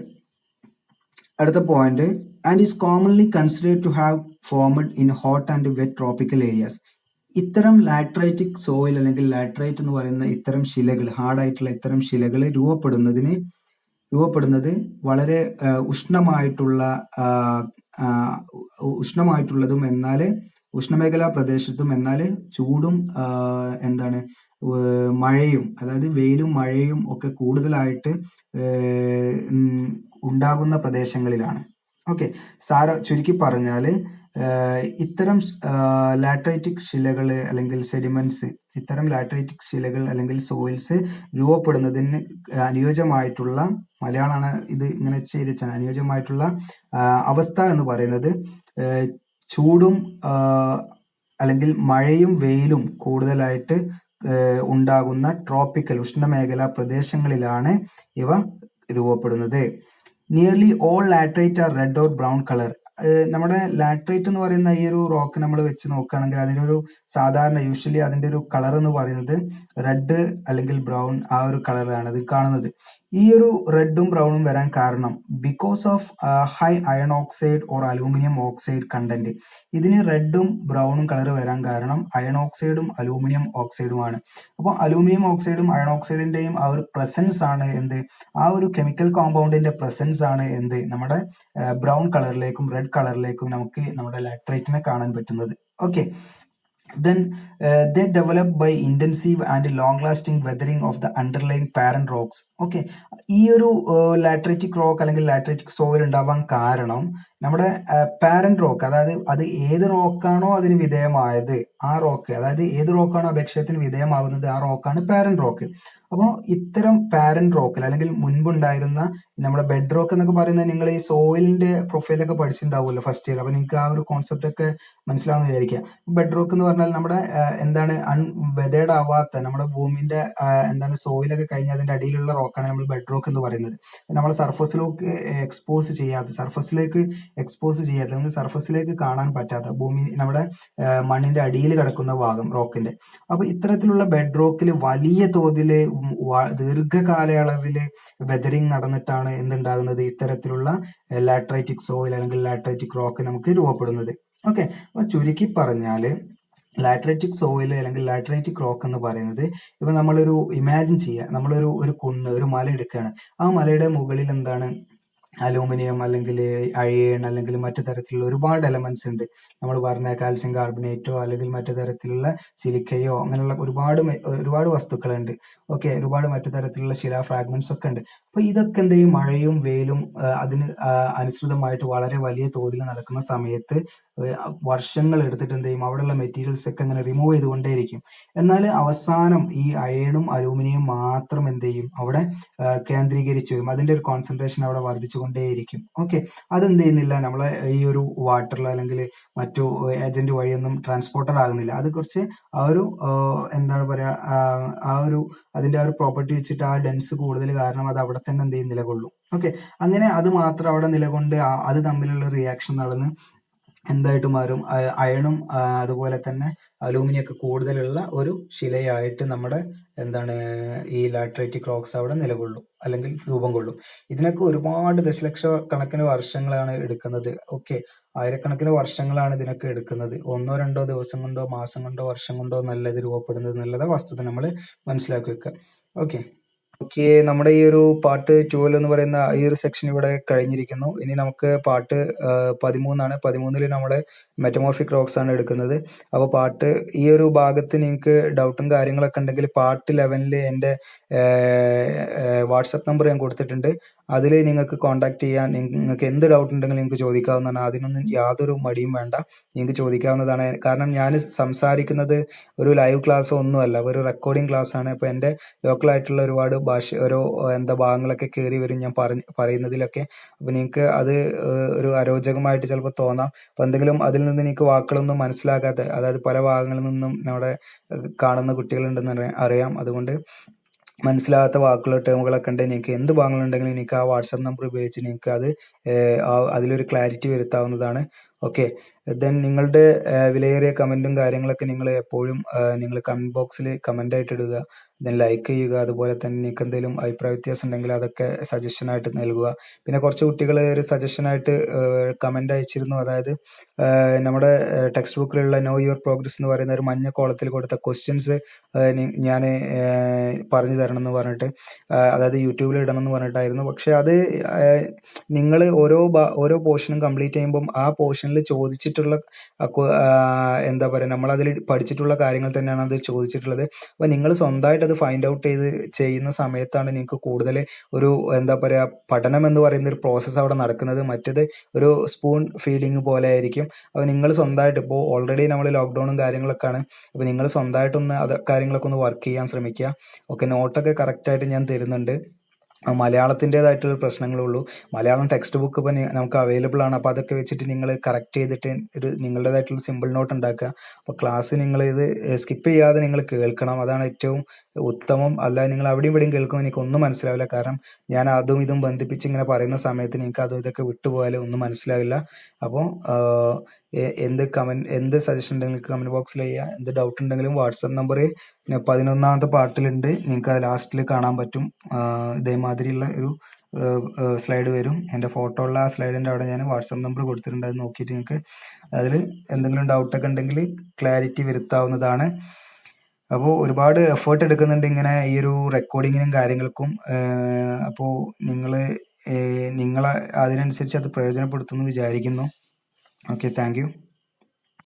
അടുത്ത point, and is commonly considered to have formed in hot and wet tropical areas. ഇത്തരം ലാട്രൈറ്റിക് സോയിൽ അല്ലെങ്കിൽ ലാട്രൈറ്റ് എന്ന് പറയുന്ന ഇത്തരം ശിലകൾ, ഹാർഡായിട്ടുള്ള ഇത്തരം ശിലകൾ രൂപപ്പെടുന്നത് വളരെ ഉഷ്ണമായിട്ടുള്ള ഉഷ്ണമായിട്ടുള്ളതും എന്നാൽ ഉഷ്ണമേഖലാ പ്രദേശത്തും എന്നാൽ ചൂടും എന്താണ് മഴയും, അതായത് വെയിലും മഴയും ഒക്കെ കൂടുതലായിട്ട് ഉണ്ടാകുന്ന പ്രദേശങ്ങളിലാണ്. ഓക്കെ, ചുരുക്കി പറഞ്ഞാൽ ഇത്തരം ലാട്രൈറ്റിക് ശിലകൾ അല്ലെങ്കിൽ സെഡിമെന്റ്സ്, ഇത്തരം ലാട്രൈറ്റിക് ശിലകൾ അല്ലെങ്കിൽ സോയിൽസ് രൂപപ്പെടുന്നതിന് അനുയോജ്യമായിട്ടുള്ള, മലയാളമാണ് ഇത് ഇങ്ങനെ ചെയ്ത് അനുയോജ്യമായിട്ടുള്ള അവസ്ഥ എന്ന് പറയുന്നത് ചൂടും അല്ലെങ്കിൽ മഴയും വെയിലും കൂടുതലായിട്ട് ഉണ്ടാകുന്ന ട്രോപ്പിക്കൽ ഉഷ്ണമേഖലാ പ്രദേശങ്ങളിലാണ് ഇവ രൂപപ്പെടുന്നത്. Nearly all laterite are red or brown colour. നമ്മുടെ ലാട്രൈറ്റ് എന്ന് പറയുന്ന ഈ ഒരു റോക്ക് നമ്മൾ വെച്ച് നോക്കുകയാണെങ്കിൽ അതിനൊരു സാധാരണ യൂഷ്വലി അതിന്റെ ഒരു കളർ എന്ന് പറയുന്നത് റെഡ് അല്ലെങ്കിൽ ബ്രൗൺ ആ ഒരു കളറിലാണ് ഇത് കാണുന്നത്. ഈ ഒരു റെഡും ബ്രൗണും വരാൻ കാരണം because of high iron oxide or aluminium oxide content. ഇതിന് റെഡും ബ്രൗണും കളർ വരാൻ കാരണം അയൺ ഓക്സൈഡും അലൂമിനിയം ഓക്സൈഡുമാണ്. അപ്പോൾ അലൂമിനിയം ഓക്സൈഡും അയൺ ഓക്സൈഡിന്റെയും ആ ഒരു പ്രസൻസ് ആണ് എന്ത്, ആ ഒരു കെമിക്കൽ കോമ്പൗണ്ടിന്റെ പ്രസൻസ് ആണ് എന്ത് നമ്മുടെ ബ്രൗൺ കളറിലേക്കും റെഡ് കളറിലേക്കും നമുക്ക് നമ്മുടെ ലാട്രൈറ്റിനെ കാണാൻ പറ്റുന്നത്. Okay, then they develop by intensive and long lasting weathering of the underlying parent rocks. Okay, ഈ ഒരു ലാട്രൈറ്റിക് റോക്ക് അല്ലെങ്കിൽ ലാട്രൈറ്റിക് സോയിൽ ഉണ്ടാവാൻ കാരണം നമ്മുടെ പാരന്റ് റോക്ക്, അതായത് അത് ഏത് റോക്കാണോ അതിന് വിധേയമായത് ആ റോക്ക്, അതായത് ഏത് റോക്കാണോ അപേക്ഷത്തിന് വിധേയമാകുന്നത് ആ റോക്കാണ് പാരന്റ് റോക്ക്. അപ്പോൾ ഇത്തരം പാരന്റ് റോക്കിൽ അല്ലെങ്കിൽ മുൻപുണ്ടായിരുന്ന നമ്മുടെ ബെഡ് റോക്ക് എന്നൊക്കെ പറയുന്നത് നിങ്ങൾ ഈ സോയിലിന്റെ പ്രൊഫൈലൊക്കെ പഠിച്ചിട്ടുണ്ടാവുമല്ലോ ഫസ്റ്റ് ഇയർ. അപ്പോൾ നിങ്ങൾക്ക് ആ ഒരു കോൺസെപ്റ്റ് ഒക്കെ മനസ്സിലാവുന്ന വിചാരിക്കാം. ബെഡ് റോക്ക് എന്ന് പറഞ്ഞാൽ നമ്മുടെ എന്താണ് വെതേഡ് ആവാത്ത നമ്മുടെ ഭൂമിന്റെ എന്താണ് സോയിലൊക്കെ കഴിഞ്ഞ് അതിന്റെ അടിയിലുള്ള റോക്കാണ് നമ്മൾ ബെഡ് റോക്ക് എന്ന് പറയുന്നത്. നമ്മൾ സർഫസിലേക്ക് എക്സ്പോസ് ചെയ്യാത്ത നമുക്ക് സർഫസിലേക്ക് കാണാൻ പറ്റാത്ത ഭൂമി നമ്മുടെ മണ്ണിന്റെ അടിയിൽ കിടക്കുന്ന ഭാഗം റോക്കിന്റെ. അപ്പൊ ഇത്തരത്തിലുള്ള ബെഡ് റോക്കിൽ വലിയ തോതിൽ ദീർഘകാലയളവില് വെതറിങ് നടന്നിട്ടാണ് എന്തുണ്ടാകുന്നത്, ഇത്തരത്തിലുള്ള ലാട്രൈറ്റിക് സോയിൽ അല്ലെങ്കിൽ ലാട്രൈറ്റിക് റോക്ക് നമുക്ക് രൂപപ്പെടുന്നത്. ഓക്കെ, അപ്പൊ ചുരുക്കി പറഞ്ഞാല് ലാട്രൈറ്റിക് സോയിൽ അല്ലെങ്കിൽ ലാട്രൈറ്റിക് റോക്ക് എന്ന് പറയുന്നത്, ഇപ്പൊ നമ്മളൊരു ഇമാജിൻ ചെയ്യുക, നമ്മളൊരു കുന്ന്, ഒരു മല എടുക്കുകയാണ്. ആ മലയുടെ മുകളിൽ എന്താണ് അലൂമിനിയം അല്ലെങ്കിൽ അയേൺ അല്ലെങ്കിൽ മറ്റു തരത്തിലുള്ള ഒരുപാട് എലമെന്റ്സ് ഉണ്ട്. നമ്മൾ പറഞ്ഞ കാൽസ്യം കാർബണേറ്റോ അല്ലെങ്കിൽ മറ്റു തരത്തിലുള്ള സിലിക്കയോ അങ്ങനെയുള്ള ഒരുപാട് വസ്തുക്കളുണ്ട്. ഓക്കെ, ഒരുപാട് മറ്റു തരത്തിലുള്ള ശിലാ ഫ്രാഗ്മെന്റ്സ് ഒക്കെ ഉണ്ട്. അപ്പൊ ഇതൊക്കെ എന്ത് ചെയ്യും, മഴയും വെയിലും അതിന് അനുസൃതമായിട്ട് വളരെ വലിയ തോതിൽ നടക്കുന്ന സമയത്ത് വർഷങ്ങൾ എടുത്തിട്ട് എന്ത് ചെയ്യും, അവിടെയുള്ള മെറ്റീരിയൽസ് ഒക്കെ അങ്ങനെ റിമൂവ് ചെയ്തുകൊണ്ടേയിരിക്കും. എന്നാൽ അവസാനം ഈ അയേണും അലൂമിനിയം മാത്രം എന്ത് ചെയ്യും, അവിടെ കേന്ദ്രീകരിച്ചു വരും. അതിന്റെ ഒരു കോൺസെൻട്രേഷൻ അവിടെ വർദ്ധിച്ചുകൊണ്ടേയിരിക്കും. ഓക്കെ, അതെന്ത് ചെയ്യുന്നില്ല, നമ്മളെ ഈ ഒരു വാട്ടറിൽ അല്ലെങ്കിൽ മറ്റു ഏജന്റ് വഴിയൊന്നും ട്രാൻസ്പോർട്ടഡ് ആകുന്നില്ല. അത് കുറച്ച് ആ ഒരു എന്താണ് പറയാ ആ ഒരു അതിന്റെ ആ ഒരു പ്രോപ്പർട്ടി വെച്ചിട്ട് ആ ഡെൻസ് കൂടുതൽ കാരണം അത് അവിടെ തന്നെ എന്ത് ചെയ്യും, നിലകൊള്ളും. ഓക്കെ, അങ്ങനെ അത് മാത്രം അവിടെ നിലകൊണ്ട് അത് തമ്മിലുള്ള റിയാക്ഷൻ നടന്ന് എന്തായിട്ട് മാറും, അയണും അതുപോലെ തന്നെ അലൂമിനിയം ഒക്കെ കൂടുതലുള്ള ഒരു ശിലയായിട്ട് നമ്മുടെ എന്താണ് ഈ ലാട്രൈറ്റിക് റോക്സ് അവിടെ നിലകൊള്ളും അല്ലെങ്കിൽ രൂപം കൊള്ളും. ഇതിനൊക്കെ ഒരുപാട് ദശലക്ഷ കണക്കിന് വർഷങ്ങളാണ് എടുക്കുന്നത്. ഓക്കെ, ആയിരക്കണക്കിന് വർഷങ്ങളാണ് ഇതിനൊക്കെ എടുക്കുന്നത്. ഒന്നോ രണ്ടോ ദിവസം കൊണ്ടോ മാസം കൊണ്ടോ വർഷം കൊണ്ടോ നല്ല ഇത് രൂപപ്പെടുന്നത് എന്നുള്ളത് വസ്തുത നമ്മൾ മനസ്സിലാക്കി വെക്കുക. ഓക്കെ, നമ്മുടെ ഈ ഒരു പാർട്ട് 12 എന്ന് പറയുന്ന ഈ ഒരു സെക്ഷൻ ഇവിടെ കഴിഞ്ഞിരിക്കുന്നു. ഇനി നമുക്ക് പാർട്ട് 13 13 നമ്മള് മെറ്റമോർഫിക് റോക്സ് ആണ് എടുക്കുന്നത്. അപ്പോൾ ഈ ഒരു ഭാഗത്ത് നിങ്ങൾക്ക് ഡൗട്ടും കാര്യങ്ങളൊക്കെ ഉണ്ടെങ്കിൽ പാർട്ട് 11 എൻ്റെ വാട്സപ്പ് നമ്പർ ഞാൻ കൊടുത്തിട്ടുണ്ട്. അതിൽ നിങ്ങൾക്ക് കോൺടാക്ട് ചെയ്യാൻ, നിങ്ങൾക്ക് എന്ത് ഡൗട്ട് ഉണ്ടെങ്കിലും നിങ്ങൾക്ക് ചോദിക്കാവുന്നതാണ്. അതിനൊന്നും യാതൊരു മടിയും വേണ്ട, നിങ്ങൾക്ക് ചോദിക്കാവുന്നതാണ്. കാരണം ഞാൻ സംസാരിക്കുന്നത് ഒരു ലൈവ് ക്ലാസ് ഒന്നുമല്ല, ഒരു റെക്കോർഡിംഗ് ക്ലാസ് ആണ്. അപ്പോൾ എൻ്റെ ലോക്കലായിട്ടുള്ള ഒരുപാട് ഓരോ ഭാഗങ്ങളൊക്കെ കയറി വരും ഞാൻ പറയുന്നതിലൊക്കെ. അപ്പോൾ നിങ്ങൾക്ക് അത് ഒരു അരോചകമായിട്ട് ചിലപ്പോൾ തോന്നാം. അപ്പോൾ എന്തെങ്കിലും അതിൽ നിന്ന് നിങ്ങൾക്ക് വാക്കുകളൊന്നും മനസ്സിലാകാത്ത, അതായത് പല ഭാഗങ്ങളിൽ നിന്നും നമ്മുടെ കാണുന്ന കുട്ടികളുണ്ടെന്ന് അറിയാം. അതുകൊണ്ട് മനസ്സിലാകാത്ത വാക്കുകൾ ടേമുകളൊക്കെ ഉണ്ടെങ്കിൽ നിങ്ങൾക്ക് എന്ത് ഭാഗങ്ങളുണ്ടെങ്കിലും നിങ്ങൾക്ക് ആ വാട്സാപ്പ് നമ്പർ ഉപയോഗിച്ച് നിങ്ങൾക്ക് അത് അതിലൊരു ക്ലാരിറ്റി വരുത്താവുന്നതാണ്. ഓക്കെ. ദെൻ നിങ്ങളുടെ വിലയേറിയ കമൻറ്റും കാര്യങ്ങളൊക്കെ നിങ്ങൾ എപ്പോഴും നിങ്ങൾ കമൻറ്റ് ബോക്സിൽ കമൻ്റായിട്ട് ഇടുക. ദെൻ ലൈക്ക് ചെയ്യുക. അതുപോലെ തന്നെ നിങ്ങൾക്ക് എന്തെങ്കിലും അഭിപ്രായ വ്യത്യാസം ഉണ്ടെങ്കിൽ അതൊക്കെ സജഷനായിട്ട് നൽകുക. പിന്നെ കുറച്ച് കുട്ടികൾ ഒരു സജഷനായിട്ട് കമൻ്റ് അയച്ചിരുന്നു. അതായത് നമ്മുടെ ടെക്സ്റ്റ് ബുക്കിലുള്ള നോ യുവർ പ്രോഗ്രസ് എന്ന് പറയുന്ന ഒരു മഞ്ഞ കോളത്തിൽ കൊടുത്ത ക്വസ്റ്റ്യൻസ് ഞാൻ പറഞ്ഞു തരണം എന്ന് പറഞ്ഞിട്ട്, അതായത് യൂട്യൂബിൽ ഇടണം എന്ന് പറഞ്ഞിട്ടായിരുന്നു. പക്ഷെ അത് നിങ്ങൾ ഓരോ പോർഷനും കംപ്ലീറ്റ് ചെയ്യുമ്പം ആ പോർഷനിൽ ചോദിച്ചിട്ടുള്ള എന്താ പറയുക, നമ്മളതിൽ പഠിച്ചിട്ടുള്ള കാര്യങ്ങൾ തന്നെയാണ് അതിൽ ചോദിച്ചിട്ടുള്ളത്. അപ്പോൾ നിങ്ങൾ സ്വന്തമായിട്ട് അത് ഫൈൻഡ് ഔട്ട് ചെയ്യുന്ന സമയത്താണ് നിങ്ങൾക്ക് കൂടുതൽ ഒരു എന്താ പറയുക, പഠനം എന്ന് പറയുന്ന ഒരു പ്രോസസ്സ് അവിടെ നടക്കുന്നത്. മറ്റേത് ഒരു സ്പൂൺ ഫീഡിങ് പോലെ ആയിരിക്കും. അപ്പോൾ നിങ്ങൾ സ്വന്തമായിട്ട്, ഇപ്പോൾ ഓൾറെഡി നമ്മൾ ലോക്ക്ഡൗണും കാര്യങ്ങളൊക്കെയാണ്, അപ്പോൾ നിങ്ങൾ സ്വന്തമായിട്ടൊന്ന് അത് കാര്യങ്ങളൊക്കെ ഒന്ന് വർക്ക് ചെയ്യാൻ ശ്രമിക്കുക. ഓക്കെ, നോട്ടൊക്കെ കറക്റ്റായിട്ട് ഞാൻ തരുന്നുണ്ട്. മലയാളത്തിൻ്റെതായിട്ടുള്ള പ്രശ്നങ്ങളുള്ളൂ. മലയാളം ടെക്സ്റ്റ് ബുക്ക് ഇപ്പം നമുക്ക് അവൈലബിൾ ആണ്. അപ്പോൾ അതൊക്കെ വെച്ചിട്ട് നിങ്ങൾ കറക്റ്റ് ചെയ്തിട്ട് ഒരു നിങ്ങളുടേതായിട്ടുള്ള സിമ്പിൾ നോട്ട് ഉണ്ടാക്കുക. അപ്പോൾ ക്ലാസ് നിങ്ങളിത് സ്കിപ്പ് ചെയ്യാതെ നിങ്ങൾ കേൾക്കണം. അതാണ് ഏറ്റവും ഉത്തമം. അല്ല നിങ്ങൾ അവിടെയും ഇവിടെയും കേൾക്കുമ്പോൾ എനിക്കൊന്നും മനസ്സിലാവില്ല. കാരണം ഞാൻ അതും ഇതും ബന്ധിപ്പിച്ച് ഇങ്ങനെ പറയുന്ന സമയത്ത് നിങ്ങൾക്ക് അതും ഇതൊക്കെ വിട്ടുപോയാൽ ഒന്നും മനസ്സിലാവില്ല. അപ്പോൾ എന്ത് സജഷൻ ഉണ്ടെങ്കിലും കമൻറ്റ് ബോക്സിൽ ചെയ്യുക. എന്ത് ഡൗട്ട് ഉണ്ടെങ്കിലും വാട്സപ്പ് നമ്പർ 11ാമത്തെ പാർട്ടിലുണ്ട്. നിങ്ങൾക്ക് അത് ലാസ്റ്റിൽ കാണാൻ പറ്റും. ഇതേമാതിരിയുള്ള ഒരു സ്ലൈഡ് വരും. എൻ്റെ ഫോട്ടോ ഉള്ള ആ സ്ലൈഡിൻ്റെ അവിടെ ഞാൻ വാട്സപ്പ് നമ്പർ കൊടുത്തിട്ടുണ്ട്. അത് നോക്കിയിട്ട് നിങ്ങൾക്ക് അതിൽ എന്തെങ്കിലും ഡൗട്ടൊക്കെ ഉണ്ടെങ്കിൽ ക്ലാരിറ്റി വരുത്താവുന്നതാണ്. അപ്പോൾ ഒരുപാട് എഫേർട്ട് എടുക്കുന്നുണ്ട് ഇങ്ങനെ ഈ ഒരു റെക്കോർഡിങ്ങിനും കാര്യങ്ങൾക്കും. അപ്പോൾ നിങ്ങളെ അതിനനുസരിച്ച് അത് പ്രയോജനപ്പെടുത്തുമെന്ന് വിചാരിക്കുന്നു. Okay, thank you.